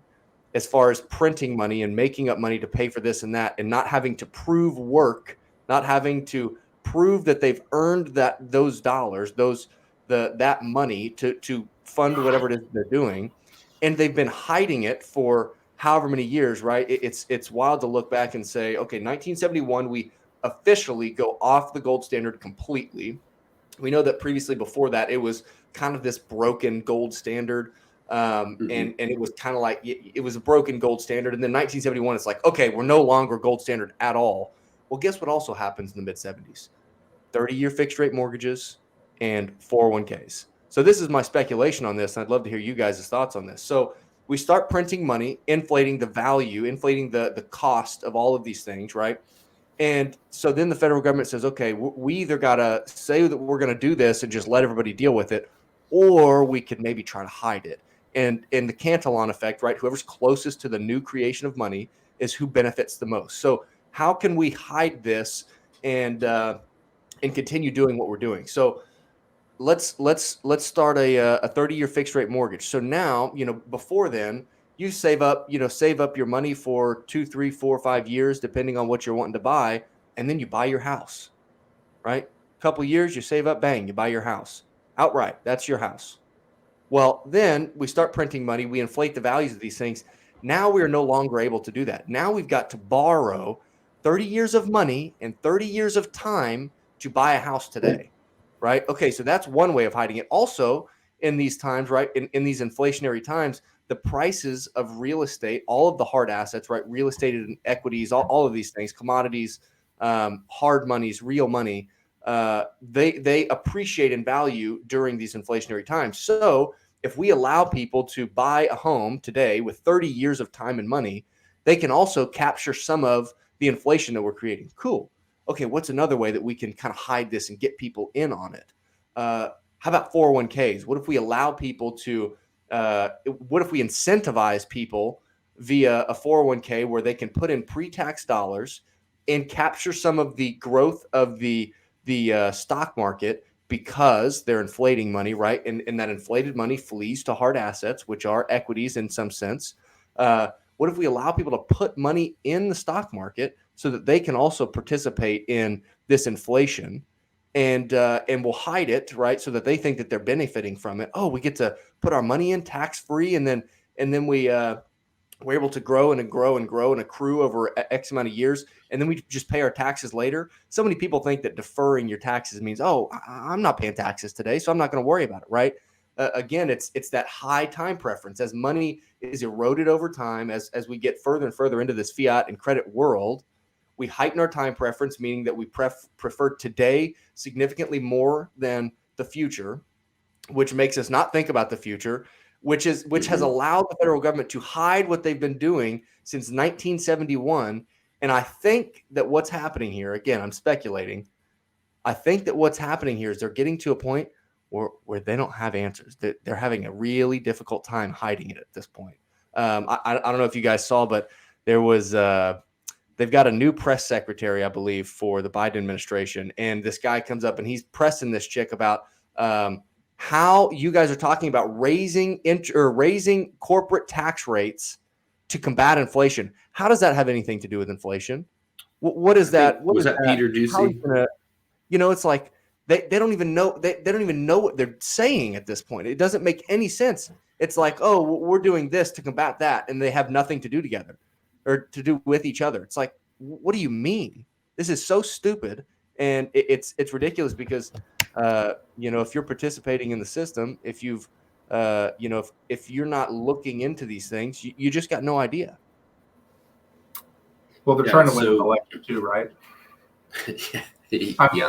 as far as printing money and making up money to pay for this and that, and not having to prove work, not having to prove that they've earned those dollars, that money to fund whatever it is they're doing. And they've been hiding it for however many years, right? It's wild to look back and say, okay, 1971, officially go off the gold standard completely. We know that previously, before that, it was kind of this broken gold standard. And it was kind of like it was a broken gold standard. And then 1971, it's like, okay, we're no longer gold standard at all. Well, guess what also happens in the mid 70s? 30-year fixed rate mortgages and 401ks. So this is my speculation on this, and I'd love to hear you guys' thoughts on this. So we start printing money, inflating the value, inflating the cost of all of these things, right? And so then the federal government says, okay, we either got to say that we're going to do this and just let everybody deal with it, or we could maybe try to hide it. And in the Cantillon effect, right, whoever's closest to the new creation of money is who benefits the most. So how can we hide this and continue doing what we're doing? So let's start a 30-year fixed rate mortgage. So now, before then, you save up your money for 2, 3, 4, 5 years, depending on what you're wanting to buy, and then you buy your house, right? A couple of years, you save up, bang, you buy your house outright. That's your house. Well, then we start printing money. We inflate the values of these things. Now we are no longer able to do that. Now we've got to borrow 30 years of money and 30 years of time to buy a house today, right? Okay, so that's one way of hiding it. Also, in these times, right, in these inflationary times, the prices of real estate, all of the hard assets, right, real estate and equities, all of these things, commodities, hard monies, real money, they appreciate in value during these inflationary times. So if we allow people to buy a home today with 30 years of time and money, they can also capture some of the inflation that we're creating. Cool. Okay, what's another way that we can kind of hide this and get people in on it? How about 401ks? What if we allow people to, what if we incentivize people via a 401k where they can put in pre-tax dollars and capture some of the growth of the stock market because they're inflating money, right? And that inflated money flees to hard assets, which are equities in some sense. What if we allow people to put money in the stock market so that they can also participate in this inflation, and we'll hide it, right? So that they think that they're benefiting from it. Oh, we get to put our money in tax free, and then we're able to grow and grow and grow and accrue over X amount of years, and then we just pay our taxes later. So many people think that deferring your taxes means, oh, I'm not paying taxes today, so I'm not going to worry about it, right? Again, it's that high time preference. As money is eroded over time, as we get further and further into this fiat and credit world, we heighten our time preference, meaning that we prefer today significantly more than the future, which makes us not think about the future, which has allowed the federal government to hide what they've been doing since 1971. And I think that what's happening here, again, I'm speculating, I think that what's happening here is they're getting to a point where they don't have answers. They're having a really difficult time hiding it at this point. I don't know if you guys saw, but there was they've got a new press secretary, I believe, for the Biden administration. And this guy comes up and he's pressing this chick about how you guys are talking about raising corporate tax rates to combat inflation. How does that have anything to do with inflation? What is that?
Was that Peter Ducey?
It's like they don't even know they don't even know what they're saying at this point. It doesn't make any sense. It's like, oh, we're doing this to combat that, and they have nothing to do together or to do with each other. It's like, what do you mean? This is so stupid, and it's ridiculous because if you're participating in the system, if you've if you're not looking into these things, you just got no idea.
Well, they're trying to win an election too, right?
Yeah.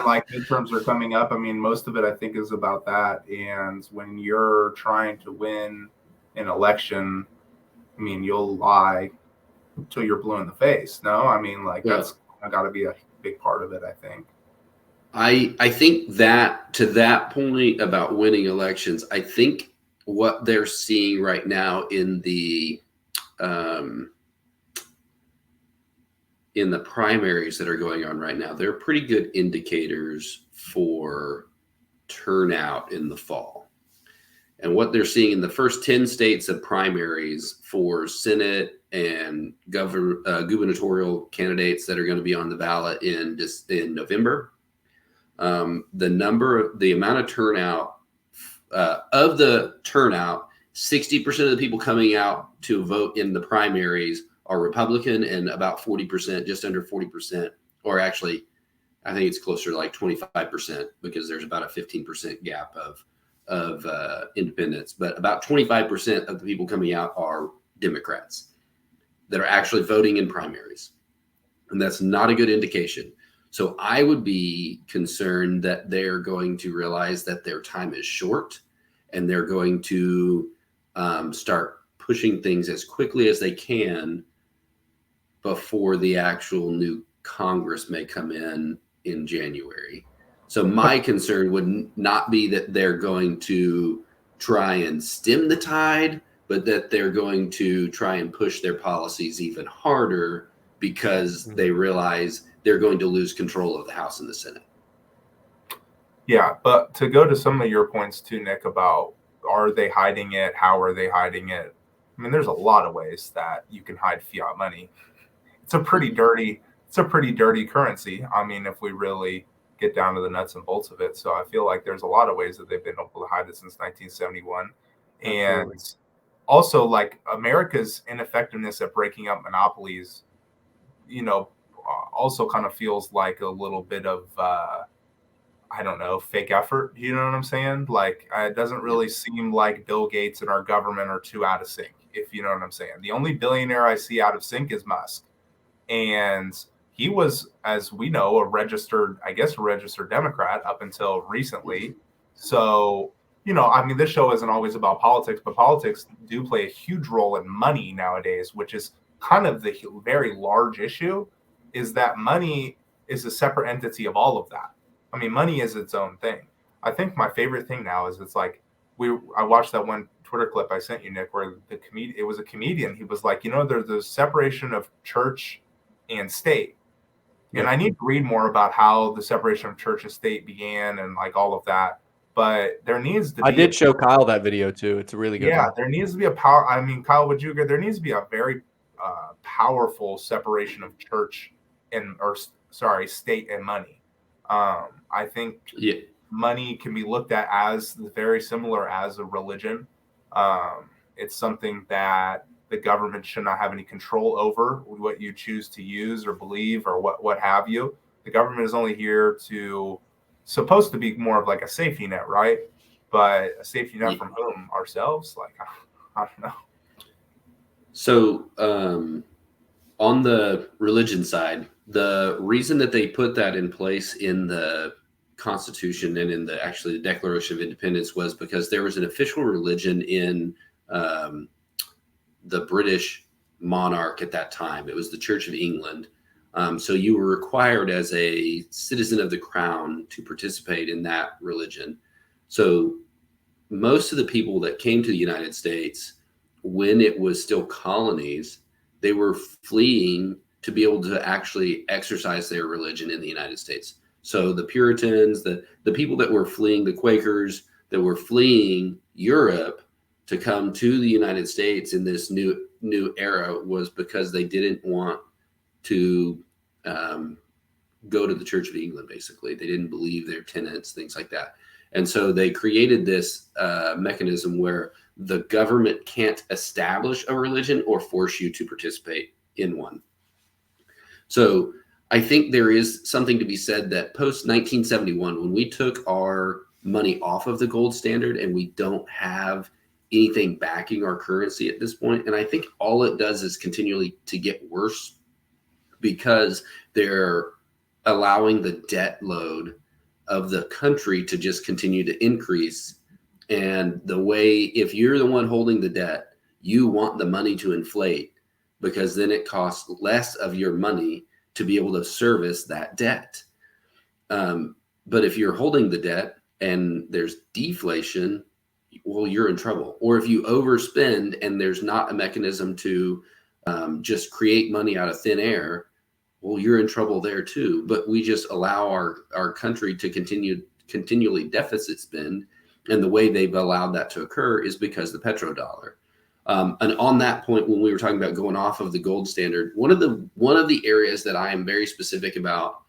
Like midterms are coming up. I mean, most of it I think is about that. And when you're trying to win an election, I mean, you'll lie until you're blue in the face. No, I mean, like that's got to be a big part of it, I think.
I think that to that point about winning elections, I think what they're seeing right now in the primaries that are going on right now, they're pretty good indicators for turnout in the fall. And what they're seeing in the first 10 states of primaries for Senate and gubernatorial candidates that are going to be on the ballot in November, the amount of turnout, of the turnout, 60% of the people coming out to vote in the primaries are Republican, and about 40%, just under 40%, or actually I think it's closer to like 25% because there's about a 15% gap of independents, but about 25% of the people coming out are Democrats that are actually voting in primaries. And that's not a good indication. So I would be concerned that they're going to realize that their time is short and they're going to start pushing things as quickly as they can before the actual new Congress may come in January. So my concern would not be that they're going to try and stem the tide, but that they're going to try and push their policies even harder because they realize they're going to lose control of the House and the Senate.
Yeah, but to go to some of your points too, Nick, about are they hiding it? How are they hiding it? I mean, there's a lot of ways that you can hide fiat money. It's a pretty dirty currency. I mean, if we really get down to the nuts and bolts of it. So I feel like there's a lot of ways that they've been able to hide it since 1971. Absolutely. And also like America's ineffectiveness at breaking up monopolies, also kind of feels like a little bit of, I don't know, fake effort. You know what I'm saying? Like, it doesn't really seem like Bill Gates and our government are too out of sync, if you know what I'm saying. The only billionaire I see out of sync is Musk. And he was, as we know, a registered Democrat up until recently. So, I mean, this show isn't always about politics, but politics do play a huge role in money nowadays, which is kind of the very large issue, is that money is a separate entity of all of that. I mean, money is its own thing. I think my favorite thing now is it's like I watched that one Twitter clip I sent you, Nick, where it was a comedian. He was like, there's the separation of church and state. And I need to read more about how the separation of church and state began and like all of that. But there needs to be.
I did show Kyle that video too. It's a really good one.
There needs to be a power. I mean, Kyle, would you agree? There needs to be a very powerful separation of church state and money. I think money can be looked at as very similar as a religion. It's something that the government should not have any control over what you choose to use or believe or what have you. The government is only here supposed to be more of like a safety net, right? But a safety net from whom? Ourselves? Like, I don't know. So
on the religion side, the reason that they put that in place in the Constitution and in the Declaration of Independence was because there was an official religion in the British monarch at that time. It was the Church of England. So you were required as a citizen of the crown to participate in that religion. So most of the people that came to the United States when it was still colonies, they were fleeing to be able to actually exercise their religion in the United States. So the Puritans, the people that were fleeing, the Quakers that were fleeing Europe to come to the United States in this new era was because they didn't want to go to the Church of England, basically. They didn't believe their tenets, things like that. And so they created this mechanism where the government can't establish a religion or force you to participate in one. So I think there is something to be said that post 1971, when we took our money off of the gold standard and we don't have anything backing our currency at this point, and I think all it does is continually to get worse because they're allowing the debt load of the country to just continue to increase. And the way, if you're the one holding the debt, you want the money to inflate because then it costs less of your money to be able to service that debt. But if you're holding the debt and there's deflation, well, you're in trouble. Or if you overspend and there's not a mechanism to just create money out of thin air, well, you're in trouble there too. But we just allow our country to continually deficit spend. And the way they've allowed that to occur is because the petrodollar. And on that point, when we were talking about going off of the gold standard, one of the areas that I am very specific about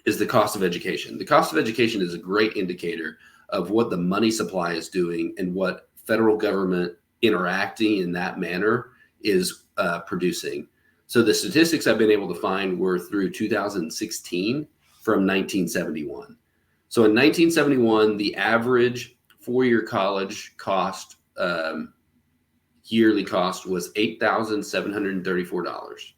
is the cost of education. The cost of education is a great indicator of what the money supply is doing and what federal government interacting in that manner is producing. So the statistics I've been able to find were through 2016 from 1971. So in 1971, the average four-year college cost, yearly cost was $8,734.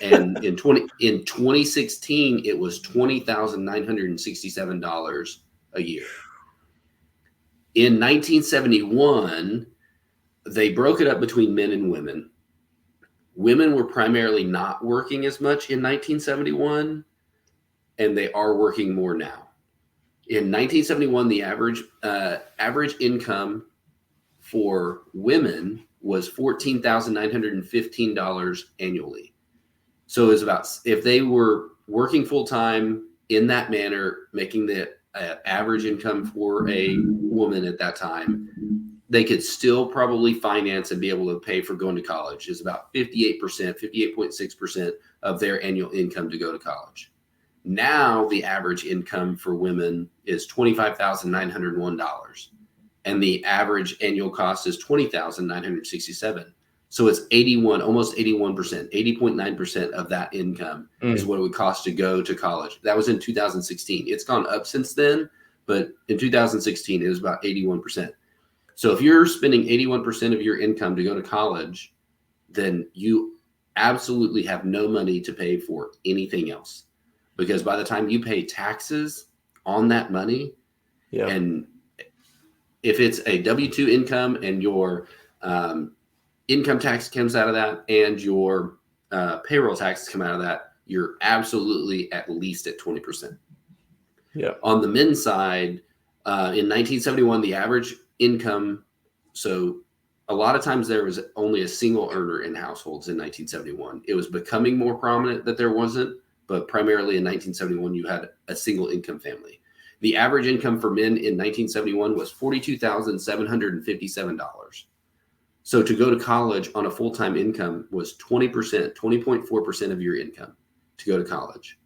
And in 2016, it was $20,967 a year. In 1971, they broke it up between men and women. Women were primarily not working as much in 1971, and they are working more now. In 1971, the average income for women was $14,915 annually. So it was about, if they were working full time in that manner, making the average income for a woman at that time, they could still probably finance and be able to pay for going to college. Is about 58%, 58.6% of their annual income to go to college. Now the average income for women is $25,901, and the average annual cost is $20,967. So it's 81, almost 81%, 80.9% of that income is what it would cost to go to college. That was in 2016. It's gone up since then, but in 2016, it was about 81%. So if you're spending 81% of your income to go to college, then you absolutely have no money to pay for anything else. Because by the time you pay taxes on that money, and if it's a W-2 income and your income tax comes out of that and your payroll taxes come out of that, you're absolutely at least at 20%.
Yeah.
On the men's side, in 1971, the average income, so a lot of times there was only a single earner in households in 1971. It was becoming more prominent that there wasn't, but primarily in 1971, you had a single income family. The average income for men in 1971 was $42,757. So to go to college on a full-time income was 20%, 20.4% of your income to go to college.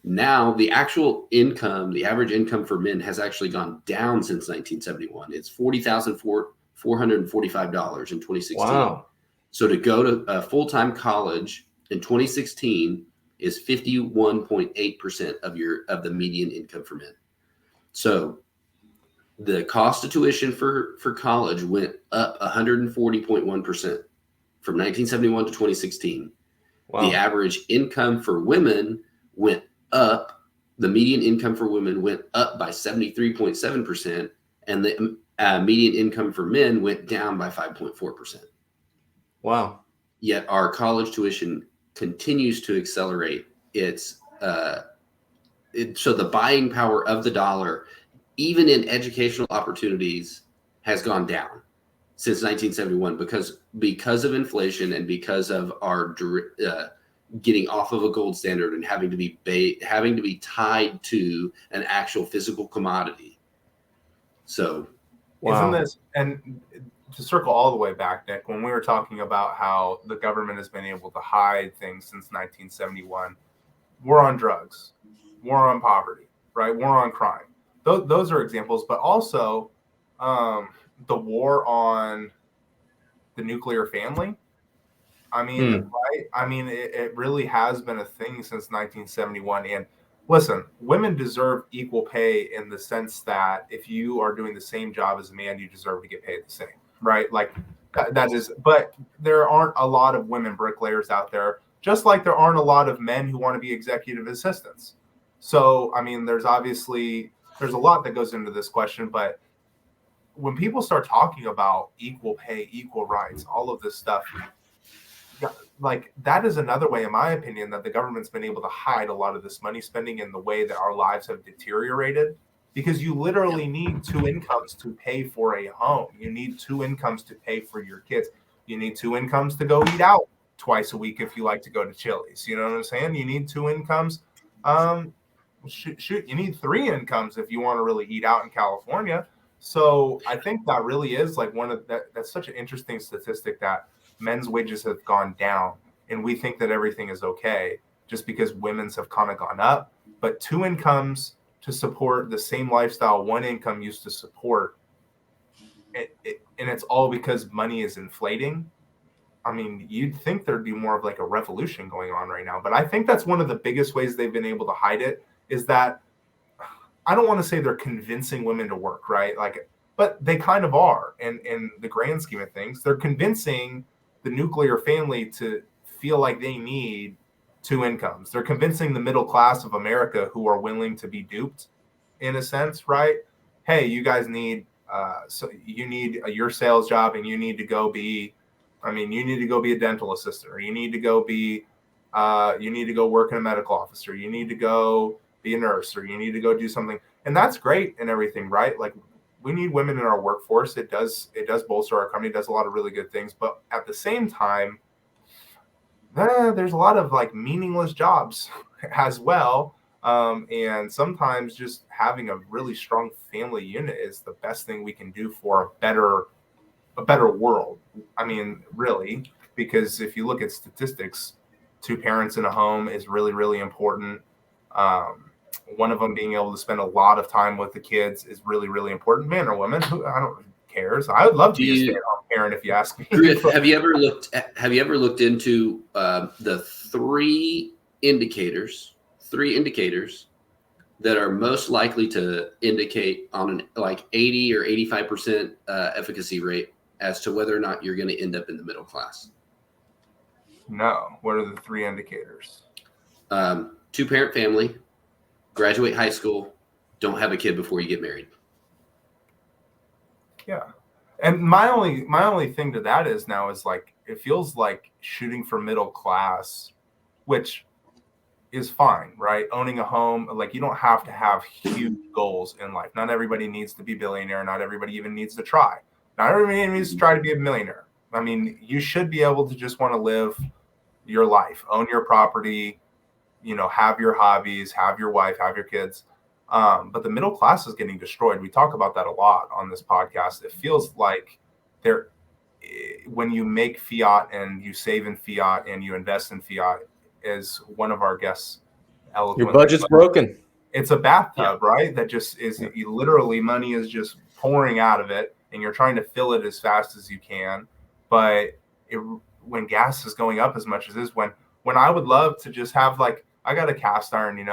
Now, the actual income, the average income for men has actually gone down since 1971. It's $40,445 in 2016.
Wow.
So to go to a full-time college in 2016 is 51.8% of the median income for men. So the cost of tuition for college went up 140.1% from 1971 to 2016.
Wow.
The average income for women went up. The median income for women went up by 73.7%, and the median income for men went down by 5.4%.
Wow.
Yet our college tuition continues to accelerate. So the buying power of the dollar, even in educational opportunities, has gone down since 1971 because of inflation and because of our getting off of a gold standard and having to be tied to an actual physical commodity. So,
Isn't this, and to circle all the way back, Nick, when we were talking about how the government has been able to hide things since 1971, war on drugs, war on poverty, right? War on crime. Those are examples, but also the war on the nuclear family. I mean, right? I mean, it really has been a thing since 1971. And listen, women deserve equal pay in the sense that if you are doing the same job as a man, you deserve to get paid the same, right? Like that is, but there aren't a lot of women bricklayers out there, just like there aren't a lot of men who want to be executive assistants. So, I mean, there's a lot that goes into this question, but when people start talking about equal pay, equal rights, all of this stuff, like that is another way, in my opinion, that the government's been able to hide a lot of this money spending in the way that our lives have deteriorated, because you literally need two incomes to pay for a home. You need two incomes to pay for your kids. You need two incomes to go eat out twice a week if you like to go to Chili's. You know what I'm saying? You need two incomes. You need three incomes if you want to really eat out in California. So I think that really is like that's such an interesting statistic, that men's wages have gone down and we think that everything is okay just because women's have kind of gone up. But two incomes to support the same lifestyle one income used to support, and it's all because money is inflating. I mean, you'd think there'd be more of like a revolution going on right now, but I think that's one of the biggest ways they've been able to hide it is that I don't want to say they're convincing women to work, right? Like, but they kind of are in the grand scheme of things. They're convincing the nuclear family to feel like they need two incomes. They're convincing the middle class of America who are willing to be duped in a sense, right? Hey, you guys need, so you need your sales job and you need to go be, you need to go be a dental assistant, or you need to go be, you need to go work in a medical office, or you need to go be a nurse, or you need to go do something. And that's great and everything, right? Like, we need women in our workforce. It does bolster our company, does a lot of really good things. But at the same time, there's a lot of like meaningless jobs as well. And sometimes just having a really strong family unit is the best thing we can do for a better world. I mean, really, because if you look at statistics, 2 parents in a home is really, really important. One of them being able to spend a lot of time with the kids is really, really important. Man or woman, I don't cares. I would love to be a stay-at-home parent if you ask me.
Griff, have you ever looked into the three indicators that are most likely to indicate on an like 80 or 85% efficacy rate as to whether or not you're going to end up in the middle class?
No. What are the 3 indicators?
2-parent family, graduate high school, don't have a kid before you get married.
Yeah. And my only thing to that is now is like, it feels like shooting for middle class, which is fine, right? Owning a home, like, you don't have to have huge goals in life. Not everybody needs to be billionaire. Not everybody even needs to try. Not everybody needs to try to be a millionaire. I mean, you should be able to just want to live your life, own your property, have your hobbies, have your wife, have your kids. But the middle class is getting destroyed. We talk about that a lot on this podcast. It feels like when you make fiat and you save in fiat and you invest in fiat, as one of our guests eloquently,
your budget's broken.
It's a bathtub, right? That just is literally money is just pouring out of it, and you're trying to fill it as fast as you can. But when gas is going up as much as it is, when I would love to just have, like, I got a cast iron,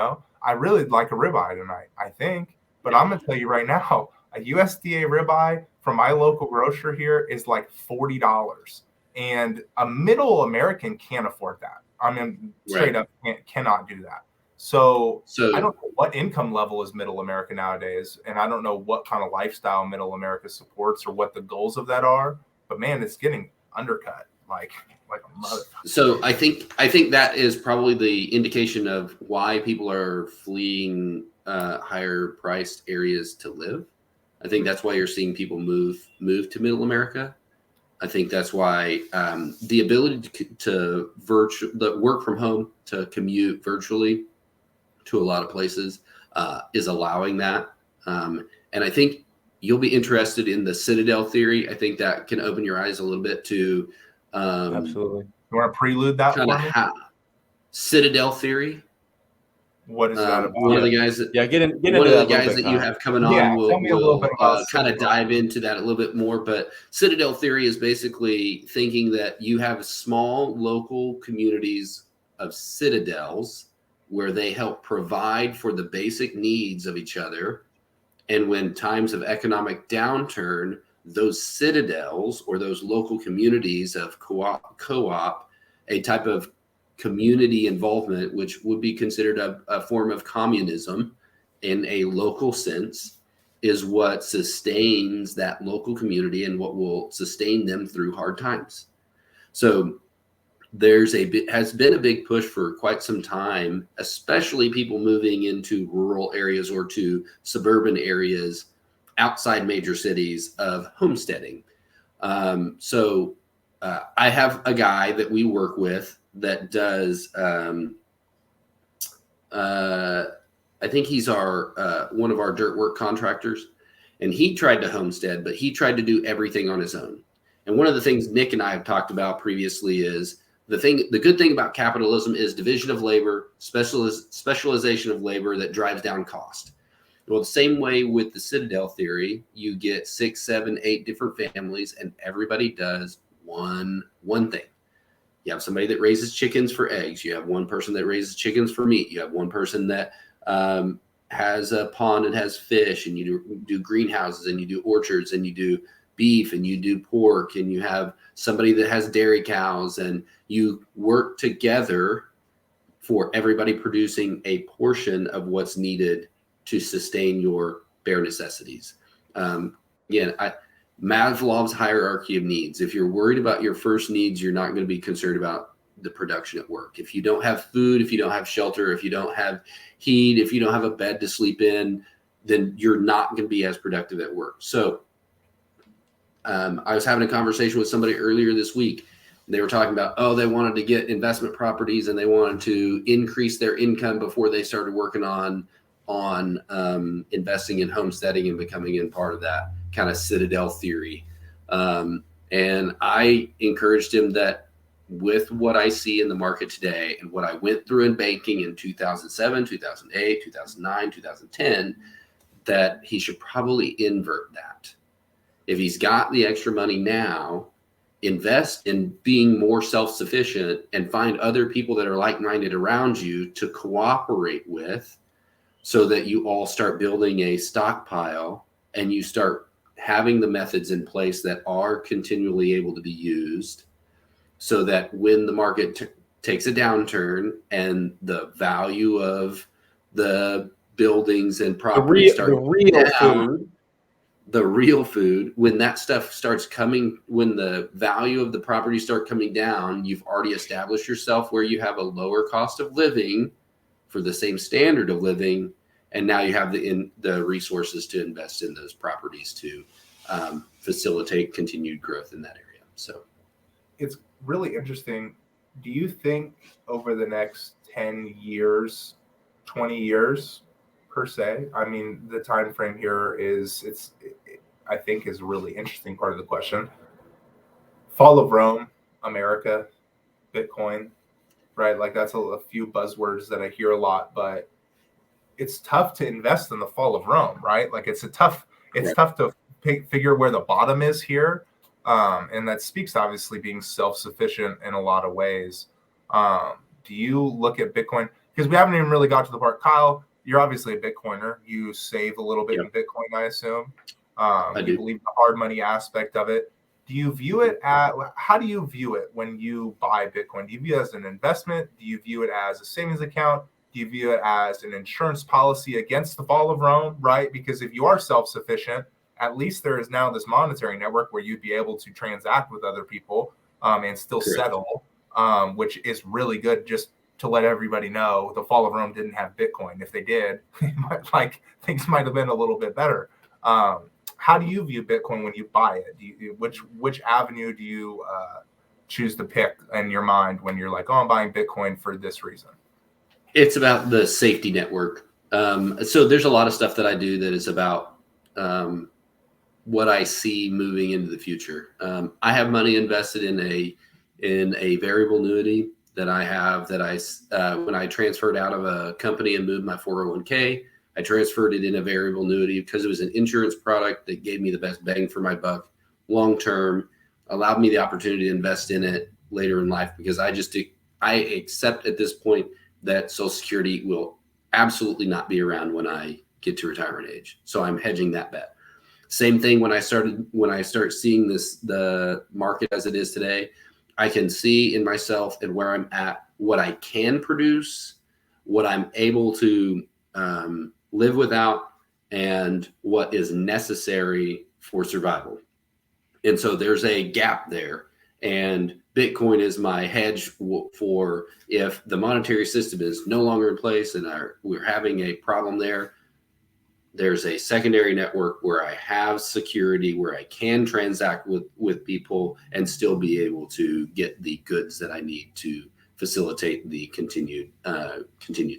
I really like a ribeye tonight, I think. But I'm going to tell you right now, a USDA ribeye from my local grocer here is like $40. And a middle American can't afford that. I mean, straight up cannot do that. So I don't know what income level is middle America nowadays. And I don't know what kind of lifestyle middle America supports or what the goals of that are. But man, it's getting undercut like a mother.
So I think that is probably the indication of why people are fleeing higher priced areas to live. I think that's why you're seeing people move to middle America. I think that's why the ability to work from home, to commute virtually to a lot of places is allowing that. And I think you'll be interested in the Citadel theory. I think that can open your eyes a little bit to
Absolutely.
You want to prelude that for me?
Citadel theory.
What is that about?
One of the guys that
get into
one of the
that
guys that you have coming on will kind of dive into that a little bit more. But Citadel theory is basically thinking that you have small local communities of citadels where they help provide for the basic needs of each other. And when times of economic downturn, those citadels or those local communities of co-op, a type of community involvement, which would be considered a form of communism in a local sense, is what sustains that local community and what will sustain them through hard times. So has been a big push for quite some time, especially people moving into rural areas or to suburban areas outside major cities, of homesteading. So I have a guy that we work with that does, I think he's one of our dirt work contractors, and he tried to homestead, but he tried to do everything on his own. And one of the things Nick and I have talked about previously is the good thing about capitalism is division of labor, specialization of labor that drives down cost. Well, the same way with the Citadel theory, you get 6, 7, 8 different families, and everybody does one thing. You have somebody that raises chickens for eggs. You have one person that raises chickens for meat. You have one person that has a pond and has fish, and you do greenhouses, and you do orchards, and you do beef, and you do pork, and you have somebody that has dairy cows, and you work together for everybody producing a portion of what's needed to sustain your bare necessities. Again, Maslow's hierarchy of needs. If you're worried about your first needs, you're not going to be concerned about the production at work. If you don't have food, if you don't have shelter, if you don't have heat, if you don't have a bed to sleep in, then you're not going to be as productive at work. So I was having a conversation with somebody earlier this week. They were talking about, they wanted to get investment properties and they wanted to increase their income before they started working on investing in homesteading and becoming in part of that kind of Citadel theory. And I encouraged him that with what I see in the market today and what I went through in banking in 2007, 2008, 2009, 2010, that he should probably invert that. If he's got the extra money now, invest in being more self-sufficient and find other people that are like-minded around you to cooperate with, so that you all start building a stockpile and you start having the methods in place that are continually able to be used, so that when the market takes a downturn and the value of the buildings and property the real food, when that stuff starts coming, when the value of the property start coming down, you've already established yourself where you have a lower cost of living for the same standard of living, and now you have the resources to invest in those properties to facilitate continued growth in that area. So
it's really interesting. Do you think over the next 10 years, 20 years per se, I mean, the time frame here I think is a really interesting part of the question. Fall of Rome, America, Bitcoin, right? Like that's a few buzzwords that I hear a lot, but it's tough to invest in the fall of Rome, right? Like it's tough to figure where the bottom is here. And that speaks to obviously being self-sufficient in a lot of ways. Do you look at Bitcoin? Because we haven't even really got to the part. Kyle, you're obviously a Bitcoiner. You save a little bit in Bitcoin, I assume. You believe the hard money aspect of it. Do you view it how do you view it when you buy Bitcoin? Do you view it as an investment? Do you view it as a savings account? Do you view it as an insurance policy against the fall of Rome, right? Because if you are self-sufficient, at least there is now this monetary network where you'd be able to transact with other people and still settle, which is really good. Just to let everybody know, the fall of Rome didn't have Bitcoin. If they did, things might have been a little bit better. How do you view Bitcoin when you buy it? Which avenue do you choose to pick in your mind when you're like, I'm buying Bitcoin for this reason?
It's about the safety network. So there's a lot of stuff that I do that is about what I see moving into the future. I have money invested in a variable annuity that I have when I transferred out of a company and moved my 401k, I transferred it in a variable annuity because it was an insurance product that gave me the best bang for my buck long term, allowed me the opportunity to invest in it later in life, because I accept at this point that Social Security will absolutely not be around when I get to retirement age. So I'm hedging that bet. Same thing when I start seeing the market as it is today, I can see in myself and where I'm at, what I can produce, what I'm able to live without, and what is necessary for survival. And so there's a gap there. And Bitcoin is my hedge for if the monetary system is no longer in place and we're having a problem there, there's a secondary network where I have security, where I can transact with people and still be able to get the goods that I need to facilitate the continued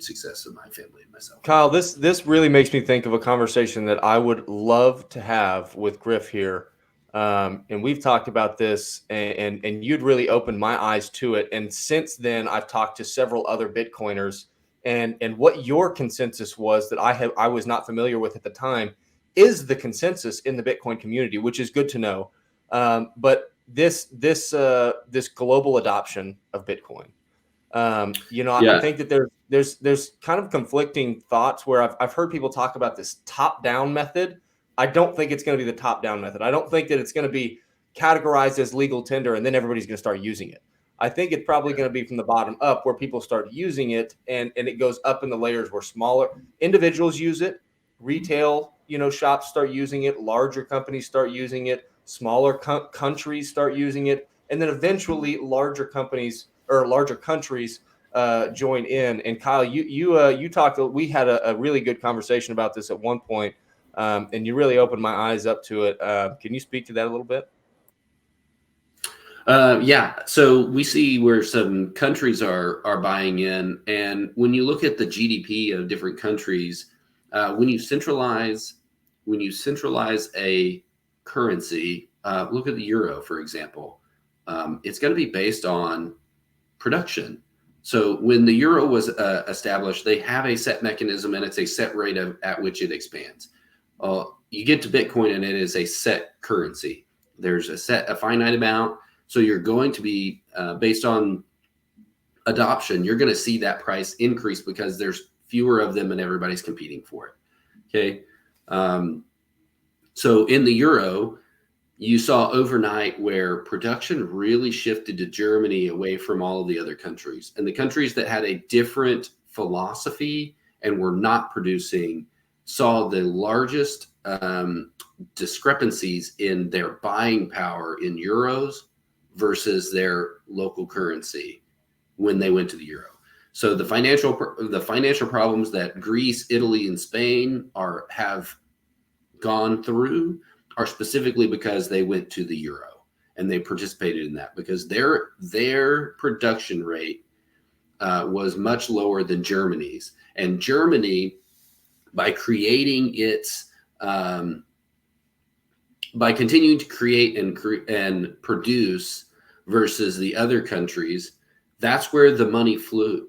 success of my family and myself.
Kyle, this really makes me think of a conversation that I would love to have with Griff here. And we've talked about this, and you'd really opened my eyes to it. And since then, I've talked to several other Bitcoiners, and what your consensus was that I was not familiar with at the time is the consensus in the Bitcoin community, which is good to know. But this global adoption of Bitcoin. I think that there's kind of conflicting thoughts where I've heard people talk about this top-down method. I don't think it's going to be the top-down method. I don't think that it's going to be categorized as legal tender and then everybody's going to start using it. I think it's probably going to be from the bottom up where people start using it, and it goes up in the layers where smaller individuals use it, retail, shops start using it, larger companies start using it, smaller countries start using it, and then eventually larger companies or larger countries join in. And Kyle, you talked. We had a really good conversation about this at one point, and you really opened my eyes up to it. Can you speak to that a little bit?
Yeah. So we see where some countries are buying in, and when you look at the GDP of different countries, when you centralize a currency, look at the euro, for example. It's going to be based on production. So when the euro was established, they have a set mechanism and it's a set rate at which it expands. You get to Bitcoin and it is a set currency. There's a finite amount. So you're going to be based on adoption, you're going to see that price increase because there's fewer of them and everybody's competing for it. Okay. So in the euro, you saw overnight where production really shifted to Germany away from all of the other countries. And the countries that had a different philosophy and were not producing saw the largest discrepancies in their buying power in euros versus their local currency when they went to the euro. So the financial problems that Greece, Italy, and Spain have gone through are specifically because they went to the euro and they participated in that because their production rate was much lower than Germany's. And Germany, by creating by continuing to create and produce versus the other countries, that's where the money flowed.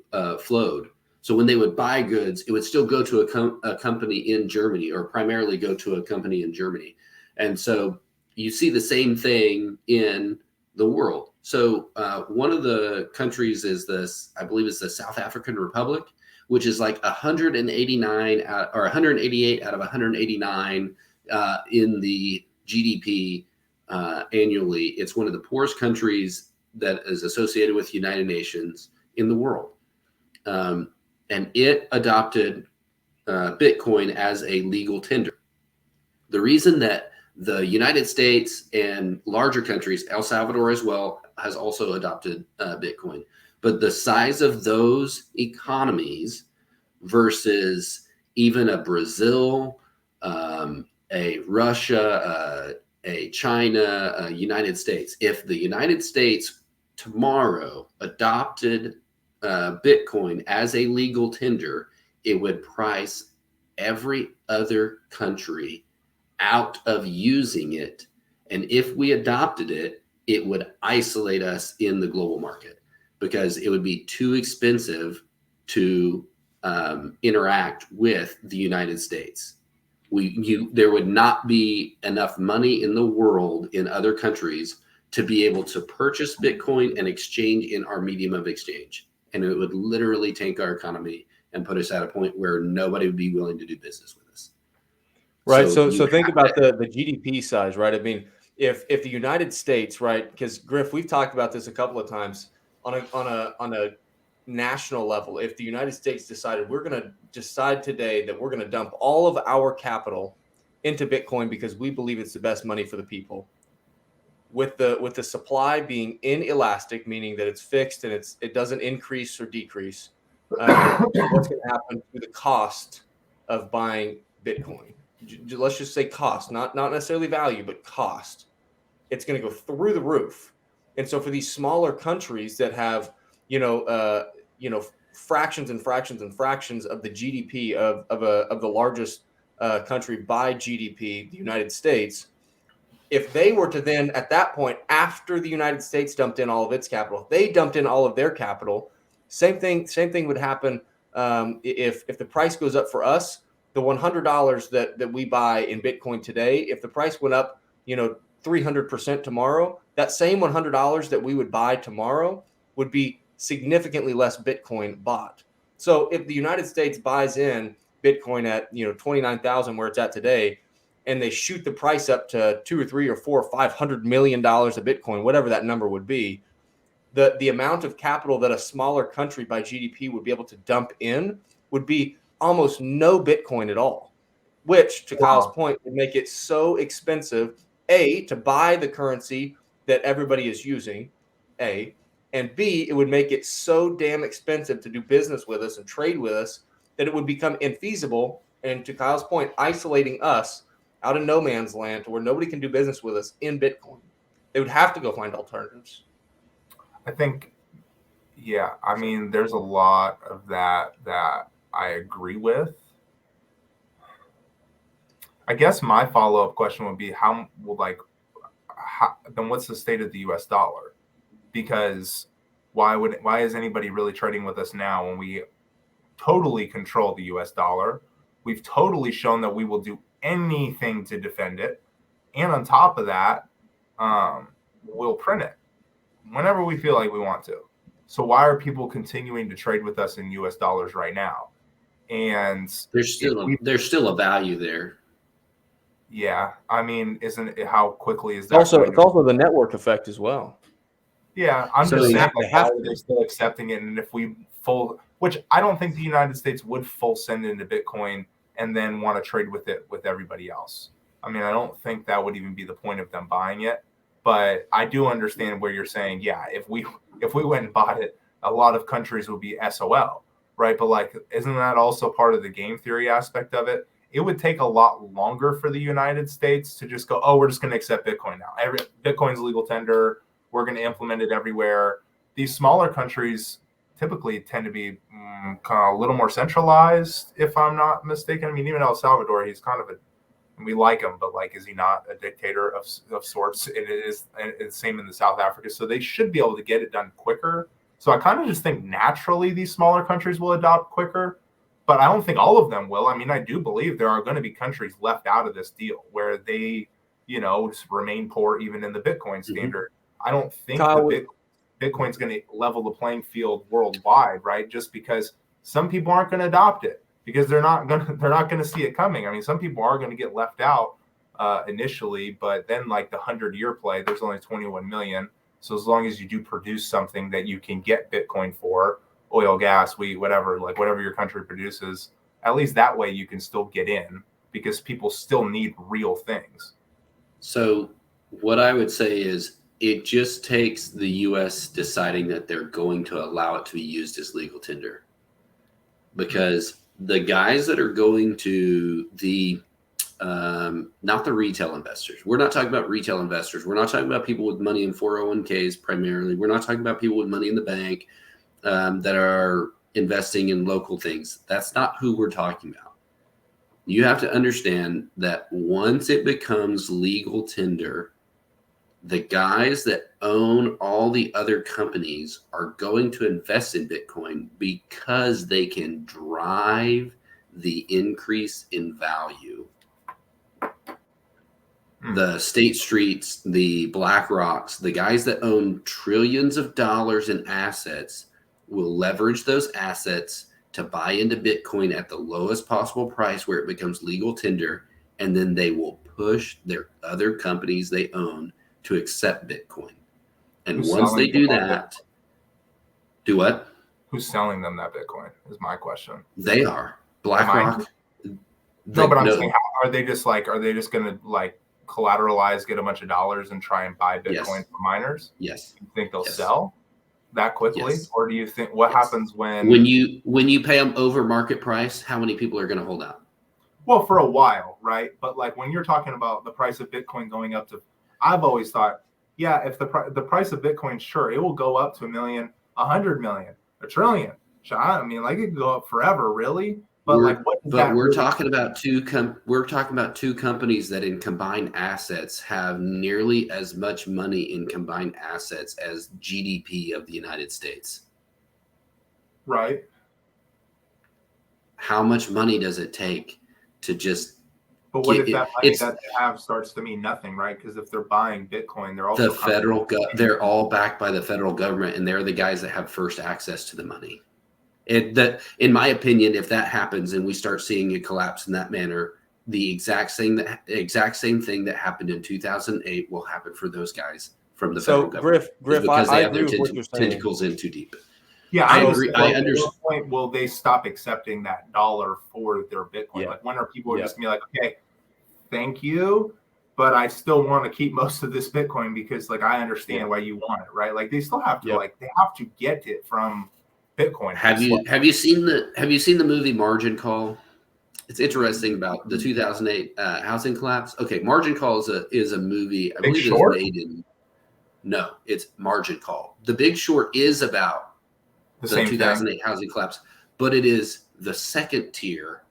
So when they would buy goods, it would still go to a company in Germany, or primarily go to a company in Germany. And so you see the same thing in the world. So one of the countries is I believe it's the South African Republic, which is like 189 or 188 out of 189 in the GDP annually. It's one of the poorest countries that is associated with the United Nations in the world. And it adopted Bitcoin as a legal tender. The reason that the United States and larger countries, El Salvador as well, has also adopted Bitcoin. But the size of those economies versus even a Brazil, a Russia, a China, a United States, if the United States tomorrow adopted Bitcoin as a legal tender, it would price every other country out of using it. And if we adopted it, it would isolate us in the global market because it would be too expensive to interact with the United States. There would not be enough money in the world in other countries to be able to purchase Bitcoin and exchange in our medium of exchange. And it would literally tank our economy and put us at a point where nobody would be willing to do business with us.
Right. So think about the GDP size, right? I mean, if the United States, right, because Griff, we've talked about this a couple of times on a national level. If the United States decided we're going to decide today that we're going to dump all of our capital into Bitcoin because we believe it's the best money for the people, with the supply being inelastic, meaning that it's fixed and it doesn't increase or decrease, what's going to happen to the cost of buying Bitcoin? Let's just say cost, not necessarily value, but cost. It's going to go through the roof. And so for these smaller countries that have, fractions and fractions and fractions of the GDP of the largest country by GDP, the United States, if they were to then at that point, after the United States dumped in all of its capital, they dumped in all of their capital. Same thing would happen if the price goes up for us. The $100 that we buy in Bitcoin today, if the price went up, 300% tomorrow, that same $100 that we would buy tomorrow would be significantly less Bitcoin bought. So if the United States buys in Bitcoin at 29,000 where it's at today, and they shoot the price up to $2 or $3 or $4 or $500 million of Bitcoin, whatever that number would be, the amount of capital that a smaller country by GDP would be able to dump in would be almost no Bitcoin at all, which, to Kyle's point, would make it so expensive, A, to buy the currency that everybody is using, A, and B, it would make it so damn expensive to do business with us and trade with us that it would become infeasible. And to Kyle's point, isolating us out of no man's land to where nobody can do business with us in Bitcoin. They would have to go find alternatives.
I think, yeah, I mean, there's a lot of that I agree with. I guess my follow-up question would be then what's the state of the US dollar? Because why is anybody really trading with us now when we totally control the US dollar? We've totally shown that we will do anything to defend it. And on top of that, we'll print it whenever we feel like we want to. So why are people continuing to trade with us in US dollars right now? And
there's still a value there.
Yeah, I mean, isn't it, how quickly is that?
It's also the network effect as well.
Yeah, I'm just saying, how are they still accepting it? And if we which I don't think the United States would full send into Bitcoin and then want to trade with it with everybody else. I mean, I don't think that would even be the point of them buying it. But I do understand where you're saying, yeah, if we went and bought it, a lot of countries would be SOL, right? But like, isn't that also part of the game theory aspect of it? It would take a lot longer for the United States to just go, oh, we're just going to accept Bitcoin now. Bitcoin's legal tender. We're going to implement it everywhere. These smaller countries typically tend to be kind of a little more centralized, if I'm not mistaken. I mean, even El Salvador, he's kind of we like him, but like, is he not a dictator of sorts? It's same in the South Africa. So they should be able to get it done quicker. So I kind of just think naturally these smaller countries will adopt quicker. But I don't think all of them will. I mean, I do believe there are going to be countries left out of this deal where they, just remain poor even in the Bitcoin standard. Mm-hmm. I don't think Bitcoin's going to level the playing field worldwide, right? Just because some people aren't going to adopt it because they're not going to see it coming. I mean, some people are going to get left out initially, but then like the 100-year play, there's only 21 million. So as long as you do produce something that you can get Bitcoin for, oil, gas, wheat, whatever your country produces, at least that way you can still get in because people still need real things.
So what I would say is it just takes the U.S. deciding that they're going to allow it to be used as legal tender, because the guys that are going to the not the retail investors. We're not talking about retail investors. We're not talking about people with money in 401ks primarily. We're not talking about people with money in the bank that are investing in local things. That's not who we're talking about. You have to understand that once it becomes legal tender, the guys that own all the other companies are going to invest in Bitcoin because they can drive the increase in value. The State Streets, the Blackrocks, the guys that own trillions of dollars in assets will leverage those assets to buy into Bitcoin at the lowest possible price where it becomes legal tender, and then they will push their other companies they own to accept Bitcoin. And once they do that, do what?
Who's selling them that Bitcoin is my question.
They are. BlackRock.
No, but I'm saying, are they just going to like collateralize, get a bunch of dollars and try and buy Bitcoin from miners?
Yes.
You think they'll sell that quickly?
Yes.
Or do you think what happens when
you pay them over market price, how many people are going to hold out?
Well, for a while, right? But like when you're talking about the price of Bitcoin going up to, I've always thought, yeah, if the price of Bitcoin, sure, it will go up to 1 million, 100 million, 1 trillion. I mean, like it could go up forever, really. But
we're talking about two companies that in combined assets have nearly as much money in combined assets as GDP of the United States.
Right.
How much money does it take to just
But what if that money that they have starts to mean nothing, right? Because if they're buying Bitcoin, they're also
they're all backed by the federal government, and they're the guys that have first access to the money. In my opinion, if that happens and we start seeing a collapse in that manner, the exact same thing that happened in 2008 will happen for those guys from the federal government.
Griff,
because
I
they have
agree
their
with what you're saying.
tentacles in too deep.
Yeah,
I agree. I
At
understand.
what point will they stop accepting that dollar for their Bitcoin?
Yeah.
Like, when are people just gonna be like, okay, thank you, but I still want to keep most of this Bitcoin because, like, I understand why you want it, right? Like, they still have to they have to get it from Bitcoin.
Have you seen the movie Margin Call? It's interesting about the 2008 housing collapse. Okay, Margin Call is a movie. I believe it was made in. No, it's Margin Call. The Big Short is about the 2008 housing collapse, but it is the second tier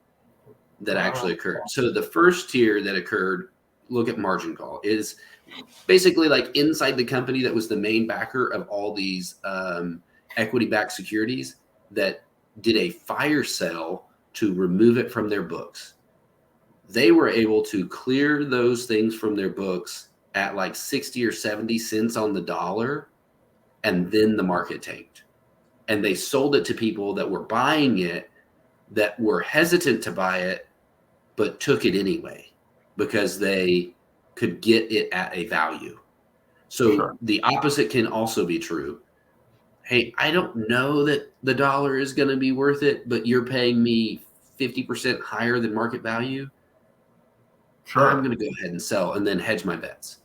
that actually occurred. So the first tier that occurred, look at Margin Call, is basically like inside the company that was the main backer of all these equity-backed securities that did a fire sale to remove it from their books. They were able to clear those things from their books at like 60 or 70 cents on the dollar, and then the market tanked. And they sold it to people that were buying it, that were hesitant to buy it, but took it anyway because they could get it at a value. So the opposite can also be true. Hey, I don't know that the dollar is going to be worth it, but you're paying me 50% higher than market value. Sure. I'm going to go ahead and sell and then hedge my bets.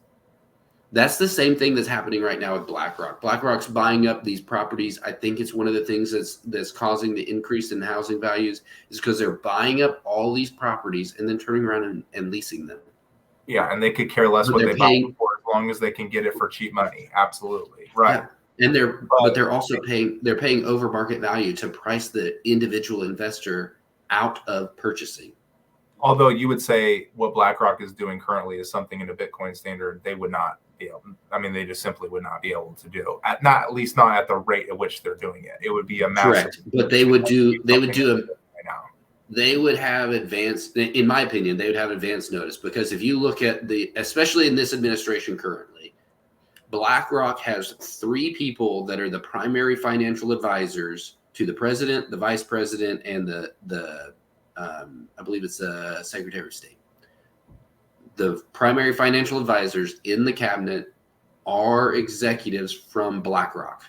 That's the same thing that's happening right now with BlackRock. BlackRock's buying up these properties. I think it's one of the things that's causing the increase in housing values is because they're buying up all these properties and then turning around and leasing them.
Yeah, and they could care less what they buy it for as long as they can get it for cheap money. Absolutely. Right.
Yeah. And they're also paying over market value to price the individual investor out of purchasing.
Although you would say what BlackRock is doing currently is something in a Bitcoin standard they would not be able. I mean, they just simply would not be able to do. At least not at the rate at which they're doing it. It would be a massive.
Correct, but they would have advanced. In my opinion, they would have advanced notice because if you look at especially in this administration currently, BlackRock has 3 people that are the primary financial advisors to the president, the vice president, and the I believe it's the Secretary of State. The primary financial advisors in the cabinet are executives from BlackRock.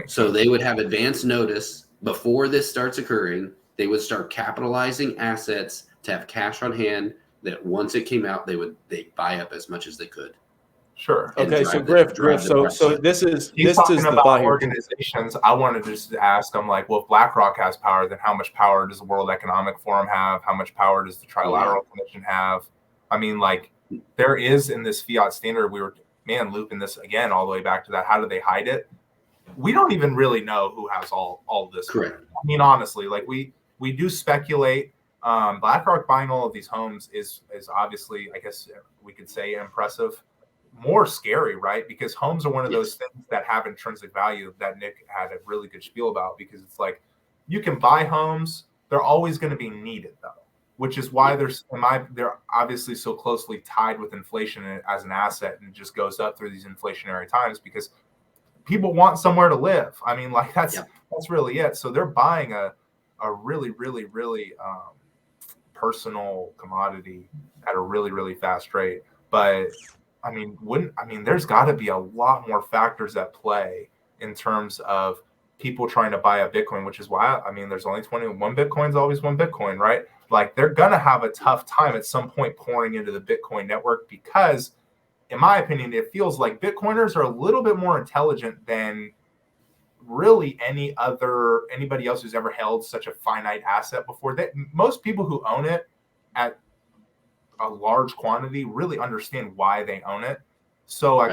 So they would have advance notice before this starts occurring. They would start capitalizing assets to have cash on hand that once it came out, they'd buy up as much as they could.
Sure.
Okay, so Griff, so this is the thought here.
Organizations. I wanted to just ask them, like, well, if BlackRock has power, then how much power does the World Economic Forum have? How much power does the Trilateral Commission have? I mean, like, there is in this fiat standard, we were looping this again all the way back to that. How do they hide it? We don't even really know who has all this.
Correct.
I mean, honestly, like we do speculate. BlackRock buying all of these homes is obviously, I guess we could say, impressive. More scary, right? Because homes are one of those things that have intrinsic value that Nick had a really good spiel about, because it's like you can buy homes, they're always going to be needed though, which is why they're obviously so closely tied with inflation as an asset, and it just goes up through these inflationary times because people want somewhere to live. I mean, like that's really it. So they're buying a really, really, really personal commodity at a really, really fast rate. But I mean, there's got to be a lot more factors at play in terms of people trying to buy a Bitcoin, which is why, there's only 21 Bitcoins, always one Bitcoin, right? Like, they're going to have a tough time at some point pouring into the Bitcoin network because, in my opinion, it feels like Bitcoiners are a little bit more intelligent than really anybody else who's ever held such a finite asset before. Most people who own it at a large quantity really understand why they own it. So I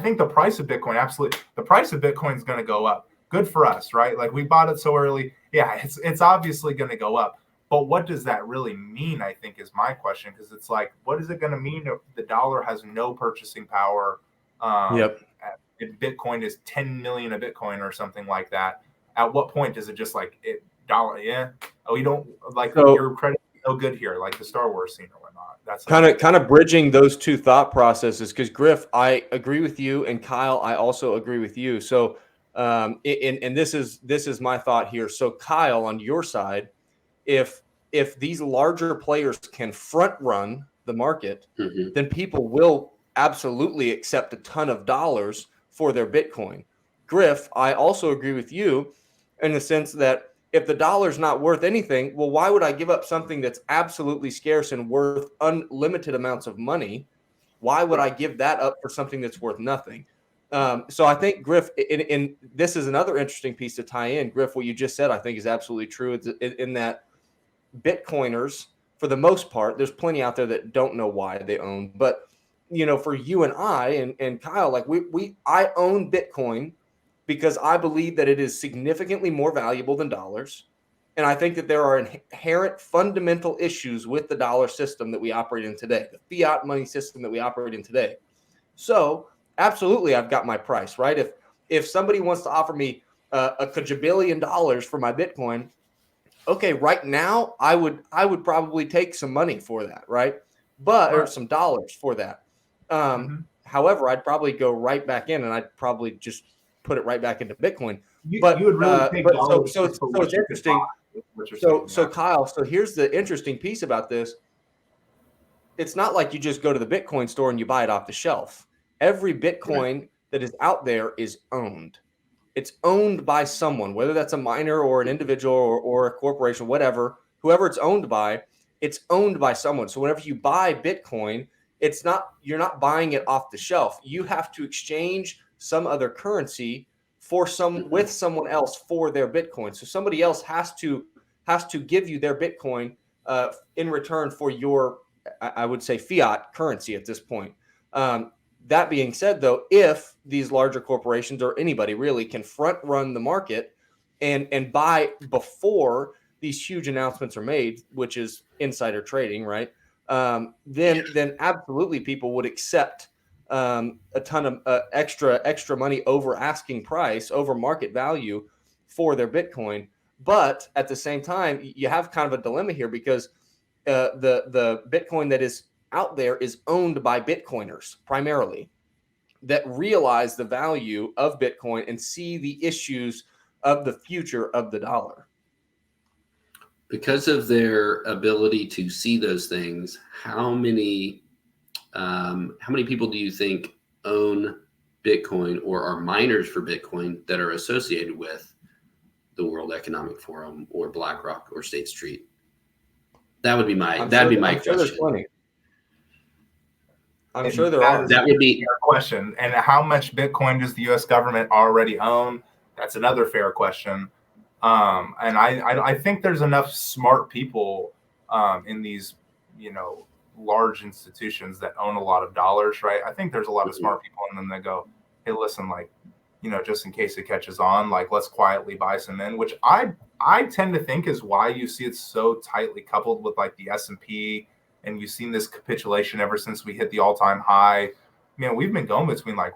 think the price of Bitcoin, the price of Bitcoin is going to go up. Good for us, right? Like, we bought it so early. Yeah, it's obviously going to go up. But what does that really mean, I think, is my question. Because it's like, what is it going to mean if the dollar has no purchasing power? If Bitcoin is 10 million a Bitcoin or something like that, at what point does it just like dollar? Yeah. Oh, you don't like your credit no good here, like the Star Wars scene or whatnot. That's
kind of bridging those two thought processes, because Griff, I agree with you, and Kyle, I also agree with you. So, and this is my thought here. So, Kyle, on your side, if these larger players can front run the market, then people will absolutely accept a ton of dollars for their Bitcoin. Griff, I also agree with you in the sense that if the dollar's not worth anything, well, why would I give up something that's absolutely scarce and worth unlimited amounts of money? Why would I give that up for something that's worth nothing? So I think, Griff, in this is another interesting piece to tie in. Griff, what you just said, I think, is absolutely true. It's in that Bitcoiners, for the most part, there's plenty out there that don't know why they own. But, for you and I and Kyle, like I own Bitcoin because I believe that it is significantly more valuable than dollars. And I think that there are inherent fundamental issues with the dollar system that we operate in today, the fiat money system that we operate in today. So absolutely, I've got my price, right? If somebody wants to offer me a kajabillion dollars for my Bitcoin, okay, right now I would probably take some money for that, right? Or some dollars for that. However, I'd probably go right back in, and I'd probably just put it right back into Bitcoin. You would really take dollars. So it's interesting. So Kyle, so here's the interesting piece about this. It's not like you just go to the Bitcoin store and you buy it off the shelf. Every Bitcoin that is out there is owned. It's owned by someone, whether that's a miner or an individual or a corporation, whatever, whoever it's owned by, it's owned by someone. So whenever you buy Bitcoin, you're not buying it off the shelf. You have to exchange some other currency with someone else for their Bitcoin. So somebody else has to give you their Bitcoin in return for your, I would say, fiat currency at this point. That being said, though, if these larger corporations or anybody really can front run the market and buy before these huge announcements are made, which is insider trading, right? Then absolutely people would accept a ton of extra money over asking price, over market value for their Bitcoin. But at the same time, you have kind of a dilemma here because the Bitcoin that is out there is owned by Bitcoiners primarily that realize the value of Bitcoin and see the issues of the future of the dollar.
Because of their ability to see those things, how many people do you think own Bitcoin or are miners for Bitcoin that are associated with the World Economic Forum or BlackRock or State Street? That would be my question.
Sure there's plenty. I'm sure there are.
That would be a question. And how much Bitcoin does the U.S. government already own? That's another fair question. And I think there's enough smart people in these, large institutions that own a lot of dollars, right? I think there's a lot of smart people in them that go, hey, listen, like, just in case it catches on, like, let's quietly buy some in, which I tend to think is why you see it so tightly coupled with like the S&P. And you've seen this capitulation ever since we hit the all-time high. We've been going between like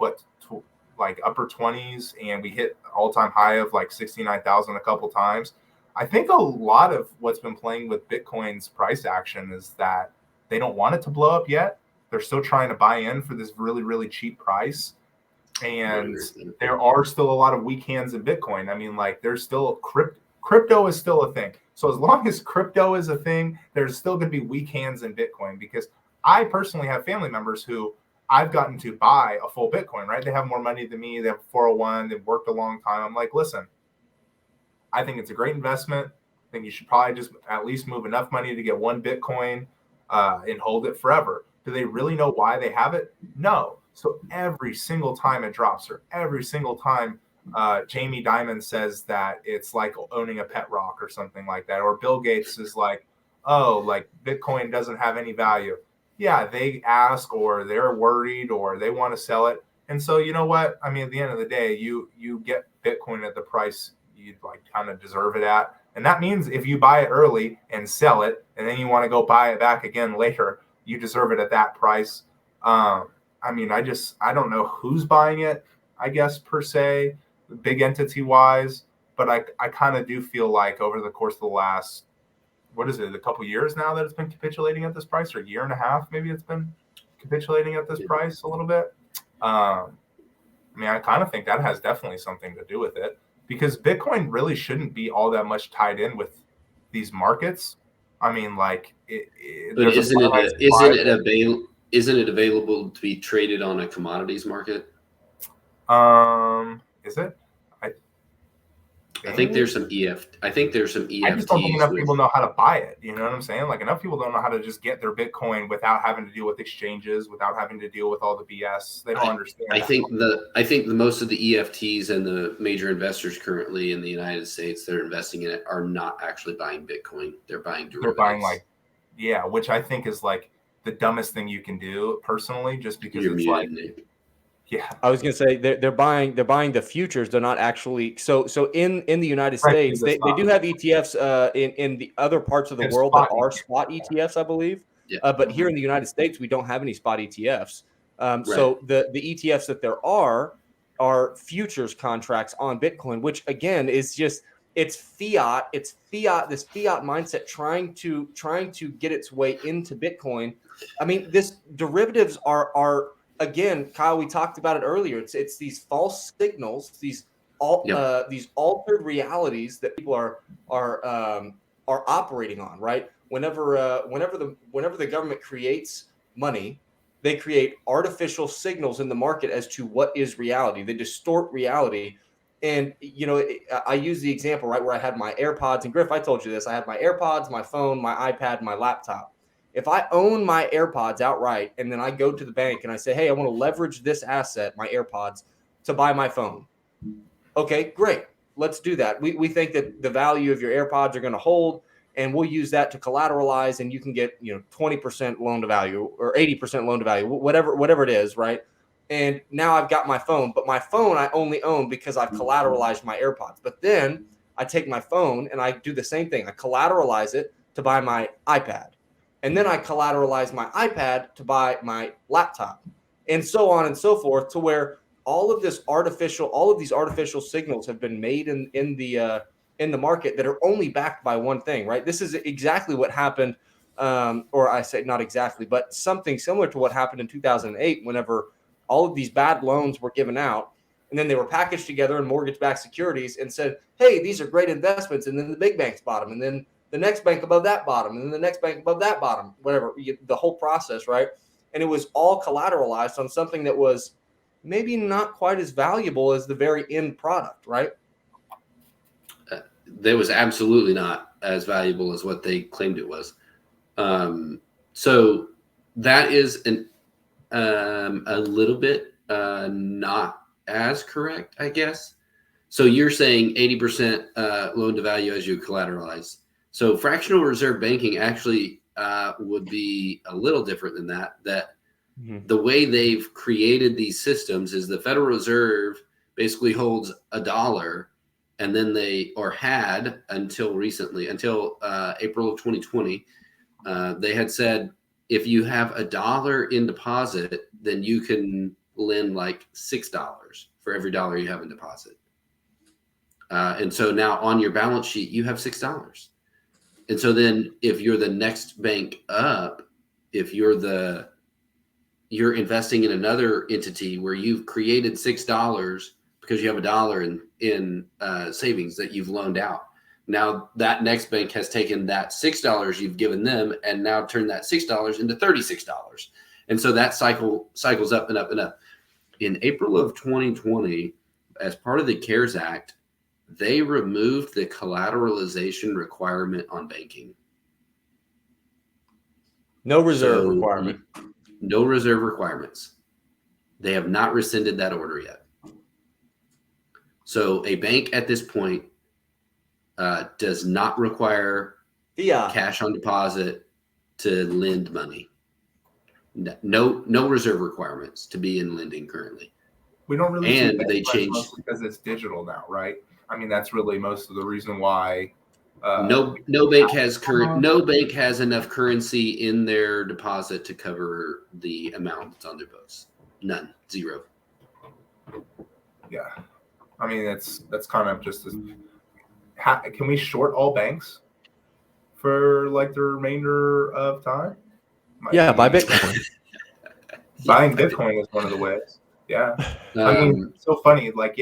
upper 20s, and we hit all-time high of like 69,000 a couple times. I think a lot of what's been playing with Bitcoin's price action is that they don't want it to blow up yet. They're still trying to buy in for this really, really cheap price. And there are still a lot of weak hands in Bitcoin. There's still crypto is still a thing. So as long as crypto is a thing, there's still going to be weak hands in Bitcoin, because I personally have family members who I've gotten to buy a full Bitcoin, right? They have more money than me. They have 401. They've worked a long time. I'm like, listen, I think it's a great investment. I think you should probably just at least move enough money to get one Bitcoin and hold it forever. Do they really know why they have it? No. So every single time it drops, or every single time Jamie Dimon says that it's like owning a pet rock or something like that, or Bill Gates is like, oh, like Bitcoin doesn't have any value. Yeah, they ask, or they're worried, or they want to sell it. And so, you know what? At the end of the day, you get Bitcoin at the price you like kind of deserve it at. And that means if you buy it early and sell it, and then you want to go buy it back again later, you deserve it at that price. I don't know who's buying it, I guess, per se, big entity wise, but I kind of do feel like over the course of the last what is it, a couple years now that it's been capitulating at this price, or a year and a half, maybe it's been capitulating at this price a little bit. I mean, I kind of think that has definitely something to do with it, because Bitcoin really shouldn't be all that much tied in with these markets. I mean, like,
but isn't it available to be traded on a commodities market?
Is it?
I think there's some EFTs.
I just don't think enough people know how to buy it. You know what I'm saying? Like, enough people don't know how to just get their Bitcoin without having to deal with exchanges, without having to deal with all the BS. They don't understand.
I think the most of the EFTs and the major investors currently in the United States that are investing in it are not actually buying Bitcoin. They're buying derivatives.
They're buying which I think is like the dumbest thing you can do personally, just because it's like. Yeah,
I was gonna say they're buying the futures. They're not actually so in the United States they do have ETFs in the other parts of the world that are spot ETFs, I believe.
Yeah.
But here in the United States we don't have any spot ETFs. So the ETFs that there are futures contracts on Bitcoin, which again is just it's fiat. This fiat mindset trying to get its way into Bitcoin. I mean, this derivatives are. Again, Kyle, we talked about it earlier. It's these false signals, these altered realities that people are operating on, right? Whenever the government creates money, they create artificial signals in the market as to what is reality. They distort reality. And I use the example right where I had my AirPods, and Griff, I told you this. I had my AirPods, my phone, my iPad, my laptop. If I own my AirPods outright and then I go to the bank and I say, hey, I want to leverage this asset, my AirPods, to buy my phone. Okay, great. Let's do that. We think that the value of your AirPods are going to hold, and we'll use that to collateralize, and you can get 20% loan to value or 80% loan to value, whatever it is, right? And now I've got my phone, but my phone I only own because I've collateralized my AirPods. But then I take my phone and I do the same thing. I collateralize it to buy my iPad. And then I collateralize my iPad to buy my laptop, and so on and so forth, to where all of these artificial signals have been made in the market that are only backed by one thing, right? This is exactly what happened, or I say not exactly, but something similar to what happened in 2008, whenever all of these bad loans were given out, and then they were packaged together in mortgage-backed securities and said, hey, these are great investments, and then the big banks bought them, and then the next bank above that bottom, and then the next bank above that bottom, whatever, the whole process, right? And it was all collateralized on something that was maybe not quite as valuable as the very end product, right?
That was absolutely not as valuable as what they claimed it was. So that is a little bit not as correct, I guess. So you're saying 80% loan to value as you collateralize. So fractional reserve banking actually would be a little different than that. The way they've created these systems is the Federal Reserve basically holds $1, and then had until recently, until April of 2020, they had said if you have $1 in deposit, then you can lend like $6 for every dollar you have in deposit. And so now on your balance sheet, you have $6. And so then if you're the next bank up, if you're investing in another entity where you've created $6 because you have $1 in savings that you've loaned out. Now that next bank has taken that $6 you've given them and now turned that $6 into $36. And so that cycles up and up and up. In April of 2020, as part of the CARES Act, they removed the collateralization requirement on banking.
No reserve requirement.
No reserve requirements. They have not rescinded that order yet. So a bank at this point does not require cash on deposit to lend money. No reserve requirements to be in lending currently.
We don't really
and they changed
because it's digital now, right? I mean, that's really most of the reason why.
No bank has enough currency in their deposit to cover the amount that's on their books. None, zero.
Yeah, I mean that's kind of just. Can we short all banks for like the remainder of time.
Buy Bitcoin.
Buying Bitcoin is one of the ways. Yeah. I mean, it's so funny. Like,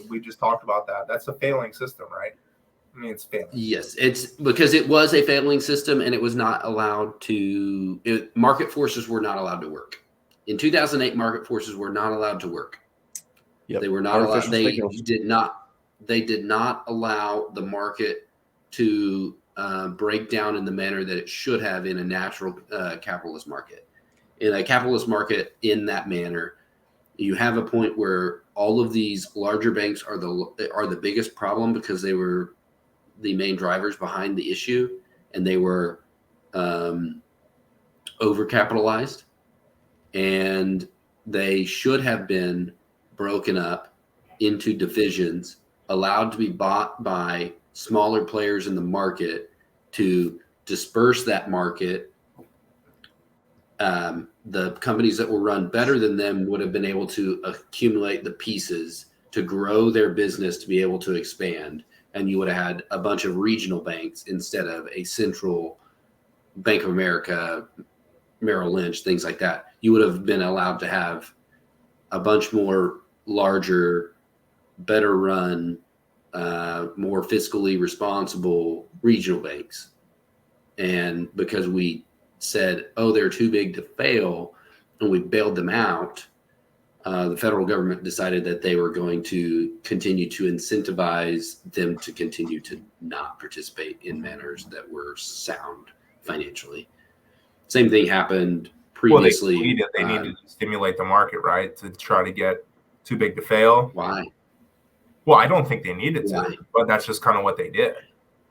we just talked about that. That's a failing system, right? I mean, it's failing.
Yes, it's because it was a failing system and it was not allowed to, market forces were not allowed to work. In 2008, market forces were not allowed to work. Yep. They were not allowed. They did not allow the market to break down in the manner that it should have in a natural capitalist market. In a capitalist market, in that manner, you have a point where all of these larger banks are the biggest problem because they were the main drivers behind the issue, and they were overcapitalized, and they should have been broken up into divisions, allowed to be bought by smaller players in the market to disperse that market. The companies that were run better than them would have been able to accumulate the pieces to grow their business to be able to expand. And you would have had a bunch of regional banks instead of a central Bank of America, Merrill Lynch, things like that. You would have been allowed to have a bunch more larger, better run, more fiscally responsible regional banks. And because we said, oh, they're too big to fail, and we bailed them out, the federal government decided that they were going to continue to incentivize them to continue to not participate in manners that were sound financially. Same thing happened previously.
Well, they needed to stimulate the market, right, to try to get too big to fail.
Why?
Well, I don't think they needed to, but that's just kind of what they did.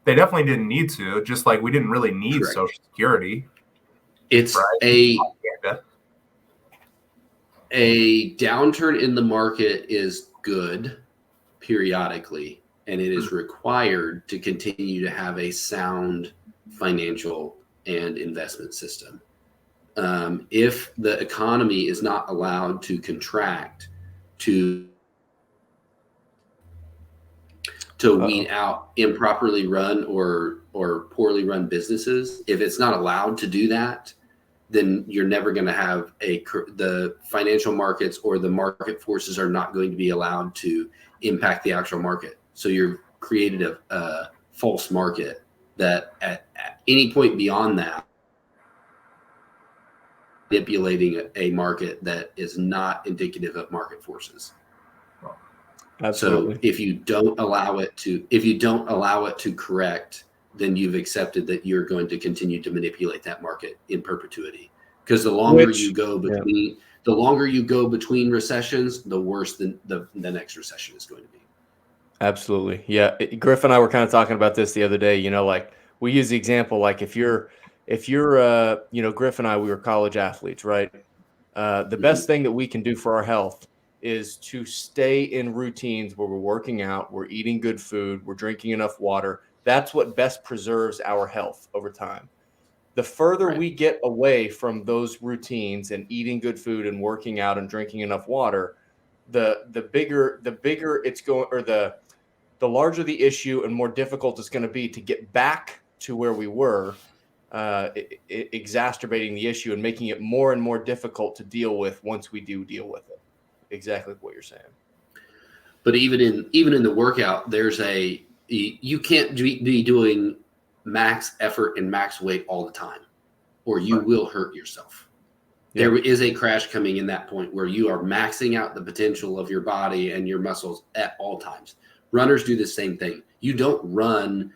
They definitely didn't need to, just like we didn't really need Social Security.
It's a downturn in the market is good periodically, and it is required to continue to have a sound financial and investment system. If the economy is not allowed to contract to weed out improperly run or poorly run businesses, if it's not allowed to do that, then you're never going to have the financial markets or the market forces are not going to be allowed to impact the actual market. So you've created a false market that at any point beyond that, manipulating a market that is not indicative of market forces.
Absolutely.
So if you don't allow it to correct, then you've accepted that you're going to continue to manipulate that market in perpetuity. Because the longer you go between recessions, the worse the next recession is going to be.
Absolutely. Yeah. Griff and I were kind of talking about this the other day, like we use the example, like if you're Griff and I, we were college athletes, right? The best thing that we can do for our health is to stay in routines where we're working out, we're eating good food, we're drinking enough water. That's what best preserves our health over time. The further we get away from those routines and eating good food and working out and drinking enough water, the bigger it's going, or the larger the issue and more difficult it's going to be to get back to where we were, exacerbating the issue and making it more and more difficult to deal with once we do deal with it. Exactly what you're saying.
But even in the workout, you can't be doing max effort and max weight all the time, or you will hurt yourself. Yeah. There is a crash coming in that point where you are maxing out the potential of your body and your muscles at all times. Runners do the same thing. You don't run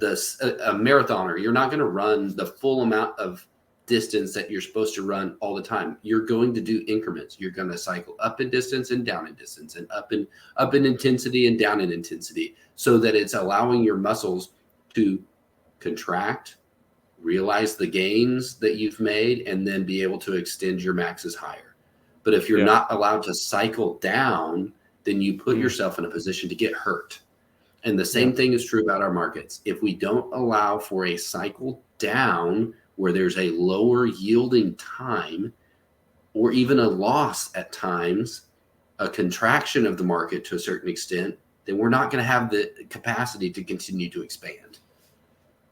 a marathoner. You're not going to run the full amount of distance that you're supposed to run all the time. You're going to do increments. You're going to cycle up in distance and down in distance, and up in intensity and down in intensity, so that it's allowing your muscles to contract, realize the gains that you've made, and then be able to extend your maxes higher. But if you're not allowed to cycle down, then you put yourself in a position to get hurt. And the same thing is true about our markets. If we don't allow for a cycle down where there's a lower yielding time, or even a loss at times, a contraction of the market to a certain extent, then we're not going to have the capacity to continue to expand.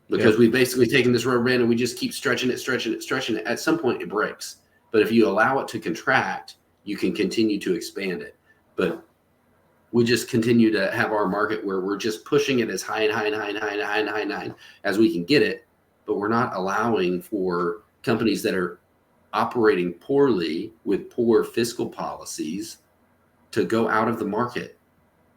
because we've basically taken this rubber band and we just keep stretching it. At some point it breaks. But if you allow it to contract, you can continue to expand it. But we just continue to have our market where we're just pushing it as high as we can get it. But we're not allowing for companies that are operating poorly with poor fiscal policies to go out of the market.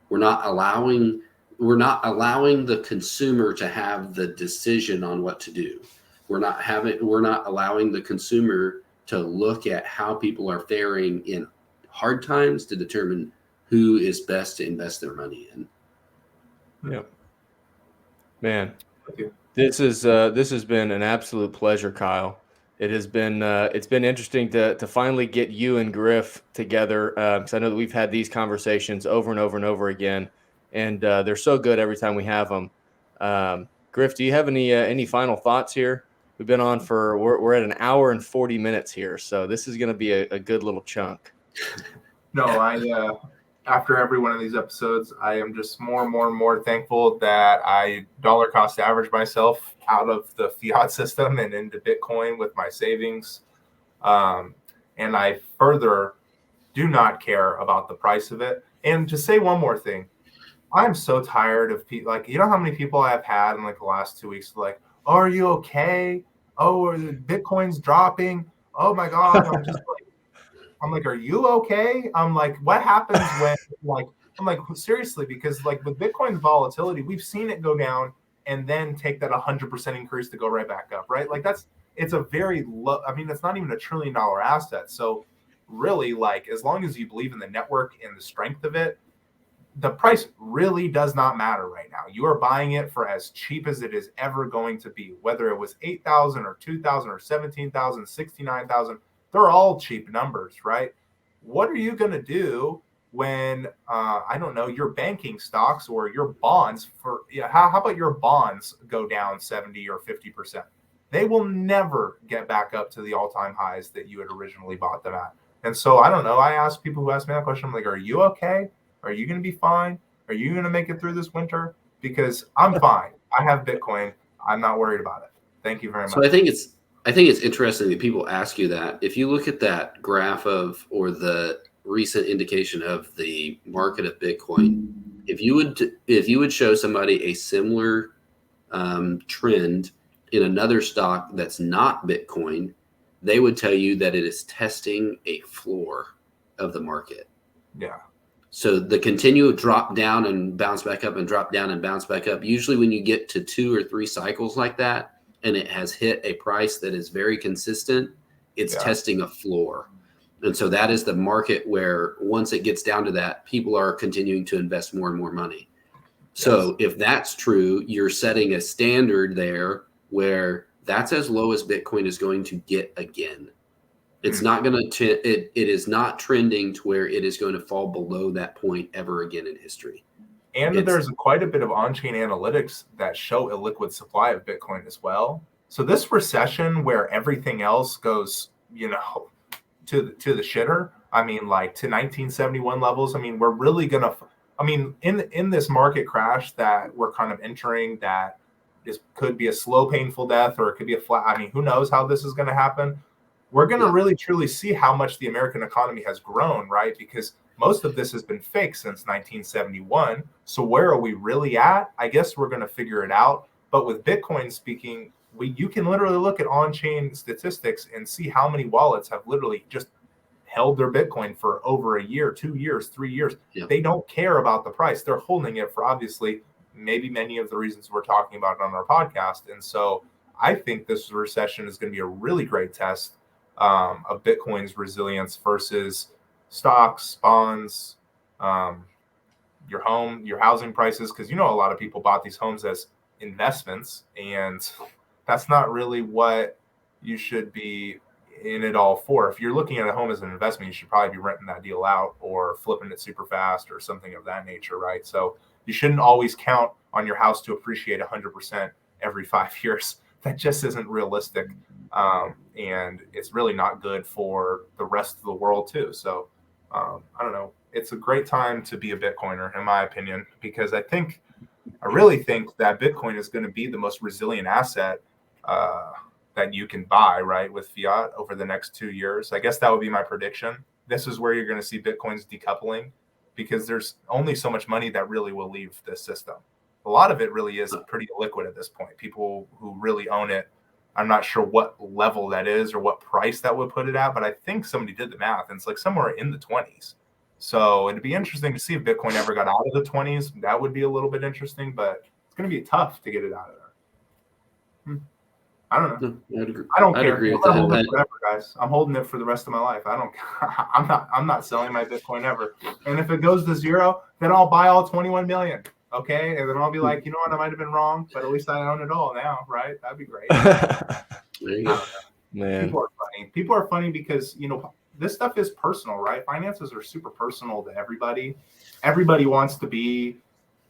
We're not allowing the consumer to have the decision on what to do. We're not allowing the consumer to look at how people are faring in hard times to determine who is best to invest their money in.
Yeah. Man, this has been an absolute pleasure, Kyle. It has been it's been interesting to finally get you and Griff together, because I know that we've had these conversations over and over and over again, and they're so good every time we have them. Griff, do you have any final thoughts here? We've been on we're at an hour and 40 minutes here, so this is going to be a good little chunk.
No, after every one of these episodes, I am just more and more thankful that I dollar cost average myself out of the fiat system and into Bitcoin with my savings. And I further do not care about the price of it. And to say one more thing, I'm so tired of people, like, you know how many people I've had in like the last 2 weeks, like, oh, are you okay? Oh, Bitcoin's dropping. Oh my God. I'm like, are you okay? I'm like, what happens when, I'm like, seriously, because like with Bitcoin's volatility, we've seen it go down and then take that 100% increase to go right back up, right? Like it's a very low, I mean, it's not even $1 trillion asset. So really, like, as long as you believe in the network and the strength of it, the price really does not matter right now. You are buying it for as cheap as it is ever going to be, whether it was 8,000 or 2,000 or 17,000, 69,000. They're all cheap numbers, right? What are you going to do when, I don't know, your banking stocks or your bonds how about your bonds go down 70 or 50%? They will never get back up to the all-time highs that you had originally bought them at. And so I don't know. I ask people who ask me that question, I'm like, are you okay? Are you going to be fine? Are you going to make it through this winter? Because I'm fine. I have Bitcoin. I'm not worried about it. Thank you very much.
So I think it's interesting that people ask you that. If you look at that graph or the recent indication of the market of Bitcoin, if you would show somebody a similar trend in another stock that's not Bitcoin, they would tell you that it is testing a floor of the market.
Yeah.
So the continual drop down and bounce back up and drop down and bounce back up, usually when you get to 2 or 3 cycles like that, and it has hit a price that is very consistent, it's testing a floor. And so that is the market where once it gets down to that, people are continuing to invest more and more money. So if that's true, you're setting a standard there where that's as low as Bitcoin is going to get again. It's not going to, it is not trending to where it is going to fall below that point ever again in history.
And there's quite a bit of on-chain analytics that show a liquid supply of Bitcoin as well. So this recession where everything else goes, to the shitter, I mean, like to 1971 levels, I mean, we're really going to, I mean, in this market crash that we're kind of entering, that could be a slow, painful death, or it could be a flat, I mean, who knows how this is going to happen. We're going to really, truly see how much the American economy has grown, right? Because most of this has been fake since 1971. So where are we really at? I guess we're going to figure it out. But with Bitcoin speaking, you can literally look at on-chain statistics and see how many wallets have literally just held their Bitcoin for over a year, 2 years, 3 years. Yeah. They don't care about the price. They're holding it for obviously maybe many of the reasons we're talking about on our podcast. And so I think this recession is going to be a really great test of Bitcoin's resilience versus stocks, bonds, your home, your housing prices, because a lot of people bought these homes as investments, and that's not really what you should be in it all for. If you're looking at a home as an investment, you should probably be renting that deal out or flipping it super fast or something of that nature, right? So you shouldn't always count on your house to appreciate 100% every 5 years. That just isn't realistic. And it's really not good for the rest of the world too. So I don't know. It's a great time to be a Bitcoiner, in my opinion, because I think I really think that Bitcoin is going to be the most resilient asset that you can buy, right, with fiat over the next 2 years. I guess that would be my prediction. This is where you're going to see Bitcoin's decoupling, because there's only so much money that really will leave the system. A lot of it really is pretty liquid at this point. People who really own it, I'm not sure what level that is or what price that would put it at, but I think somebody did the math and it's like somewhere in the 20s. So it'd be interesting to see if Bitcoin ever got out of the 20s. That would be a little bit interesting, but it's going to be tough to get it out of there. I don't know. I don't care.
Agree with
I'm holding
that.
it forever, guys. I'm holding it for the rest of my life. I don't. I'm not selling my Bitcoin ever. And if it goes to zero, then I'll buy all 21 million. Okay, and then I'll be like, you know what, I might have been wrong, but at least I own it all now, right? That'd be great.
There you go.
Man,
people are funny. People are funny because this stuff is personal, right? Finances are super personal to everybody. Everybody wants to be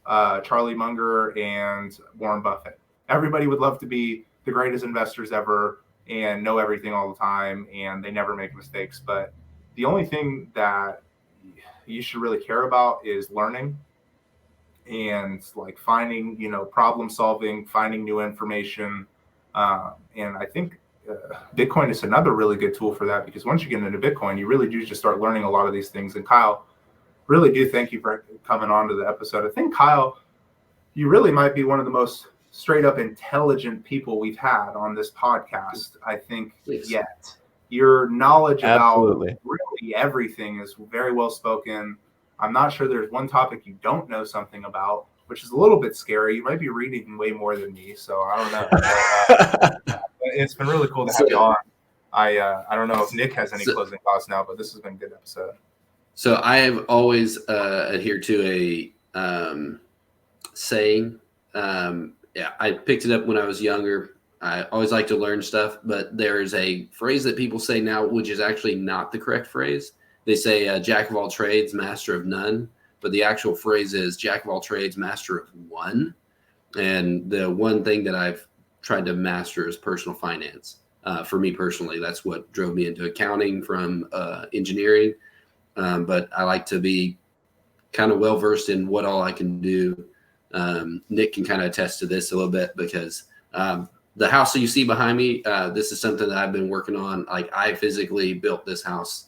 Charlie Munger and Warren Buffett. Everybody would love to be the greatest investors ever and know everything all the time, and they never make mistakes. But the only thing that you should really care about is learning and like finding, problem solving, finding new information. And I think Bitcoin is another really good tool for that, because once you get into Bitcoin, you really do just start learning a lot of these things. And Kyle, really do thank you for coming on to the episode. I think, Kyle, you really might be one of the most straight up intelligent people we've had on this podcast, I think, yet. Your knowledge about really everything is very well spoken. I'm not sure there's one topic you don't know something about, which is a little bit scary. You might be reading way more than me, so I don't know. It's been really cool to have you on. I don't know if Nick has any closing thoughts now, but this has been a good episode.
So I have always adhered to a saying. I picked it up when I was younger. I always like to learn stuff, but there's a phrase that people say now, which is actually not the correct phrase. They say jack of all trades, master of none, but the actual phrase is jack of all trades, master of one. And the one thing that I've tried to master is personal finance. For me personally, that's what drove me into accounting from engineering. But I like to be kind of well-versed in what all I can do. Nick can kind of attest to this a little bit, because the house that you see behind me, this is something that I've been working on. Like, I physically built this house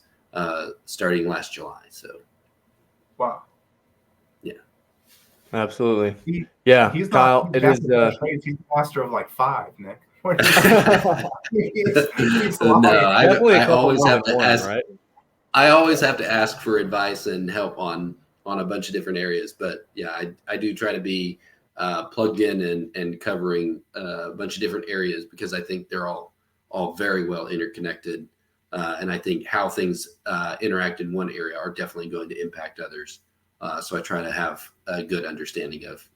starting last July. So,
wow.
Yeah.
Absolutely.
He's
Kyle,
not,
it is.
He's master of like 5, Nick.
No, I always have to ask. Right? I always have to ask for advice and help on a bunch of different areas. But yeah, I do try to be plugged in and covering a bunch of different areas, because I think they're all very well interconnected. And I think how things interact in one area are definitely going to impact others. So I try to have a good understanding of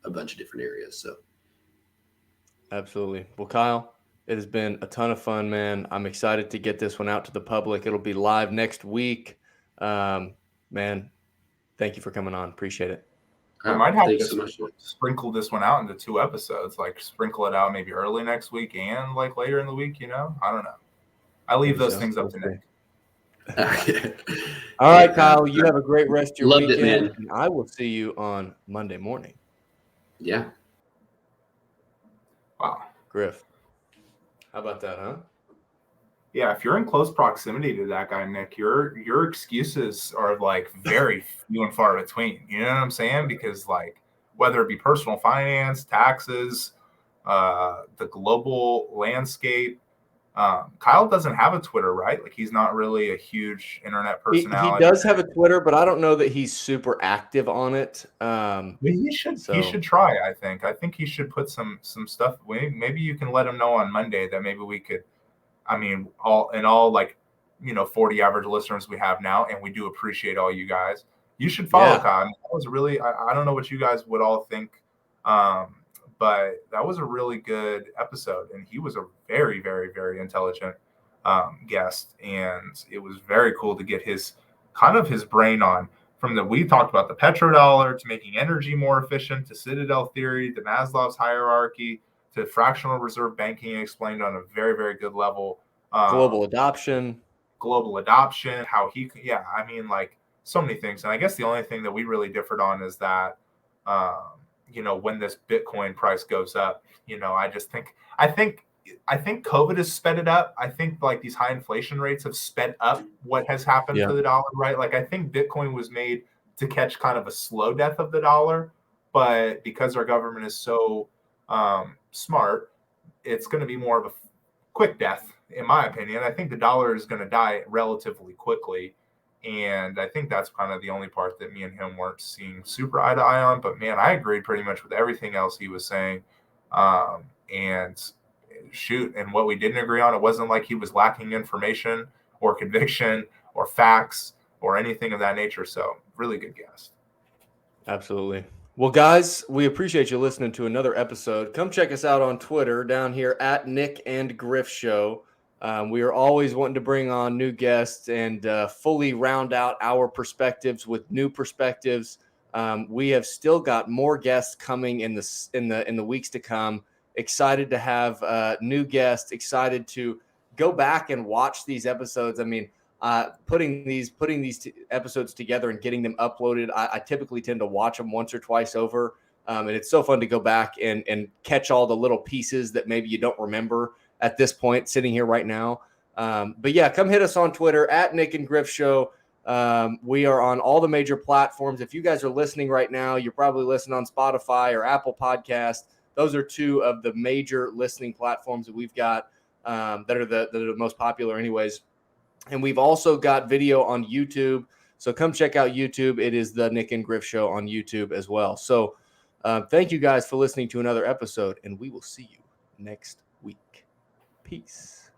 a bunch of different areas. So.
Absolutely. Well, Kyle, it has been a ton of fun, man. I'm excited to get this one out to the public. It'll be live next week. Man, thank you for coming on. Appreciate it.
We might have to sprinkle this one out into 2 episodes, like sprinkle it out maybe early next week and like later in the week, I don't know. I leave those things up to Nick.
All right, Kyle, you have a great rest of your
Loved
weekend.
it, man.
And I will see you on Monday morning.
Yeah.
Wow.
Griff. How about that, huh?
Yeah, if you're in close proximity to that guy, Nick, your excuses are like very few and far between. You know what I'm saying? Because like, whether it be personal finance, taxes, the global landscape, Kyle doesn't have a Twitter, right? Like, he's not really a huge internet personality.
He does have a Twitter, but I don't know that he's super active on it.
He should try. I think he should put some stuff. Maybe you can let him know on Monday that maybe we could. I mean, all like 40 average listeners we have now, and we do appreciate all you guys. You should follow Kyle. That was really. I don't know what you guys would all think. But that was a really good episode, and he was a very, very, very intelligent guest, and it was very cool to get his brain on. We talked about the petrodollar to making energy more efficient, to Citadel theory, to Maslow's hierarchy, to fractional reserve banking explained on a very, very good level.
Global adoption,
how like so many things. And I guess the only thing that we really differed on is that when this Bitcoin price goes up, I think COVID has sped it up. I think like these high inflation rates have sped up what has happened to the dollar, right? Like I think Bitcoin was made to catch kind of a slow death of the dollar, but because our government is so smart, it's going to be more of a quick death, in my opinion. I think the dollar is going to die relatively quickly. And I think that's kind of the only part that me and him weren't seeing super eye to eye on. But man, I agreed pretty much with everything else he was saying. And what we didn't agree on, it wasn't like he was lacking information or conviction or facts or anything of that nature. So really good guest.
Absolutely. Well, guys, we appreciate you listening to another episode. Come check us out on Twitter down here at Nyc and Griff Show. We are always wanting to bring on new guests and fully round out our perspectives with new perspectives. We have still got more guests coming in the weeks to come. Excited to have new guests. Excited to go back and watch these episodes. I mean, putting these episodes together and getting them uploaded, I typically tend to watch them once or twice over, and it's so fun to go back and catch all the little pieces that maybe you don't remember at this point sitting here right now. But yeah, come hit us on Twitter at Nyc and Griff Show. We are on all the major platforms. If you guys are listening right now, you're probably listening on Spotify or Apple Podcast. Those are two of the major listening platforms that we've got that are the most popular anyways. And we've also got video on YouTube. So come check out YouTube. It is the Nyc and Griff Show on YouTube as well. So thank you guys for listening to another episode, and we will see you next week. Peace.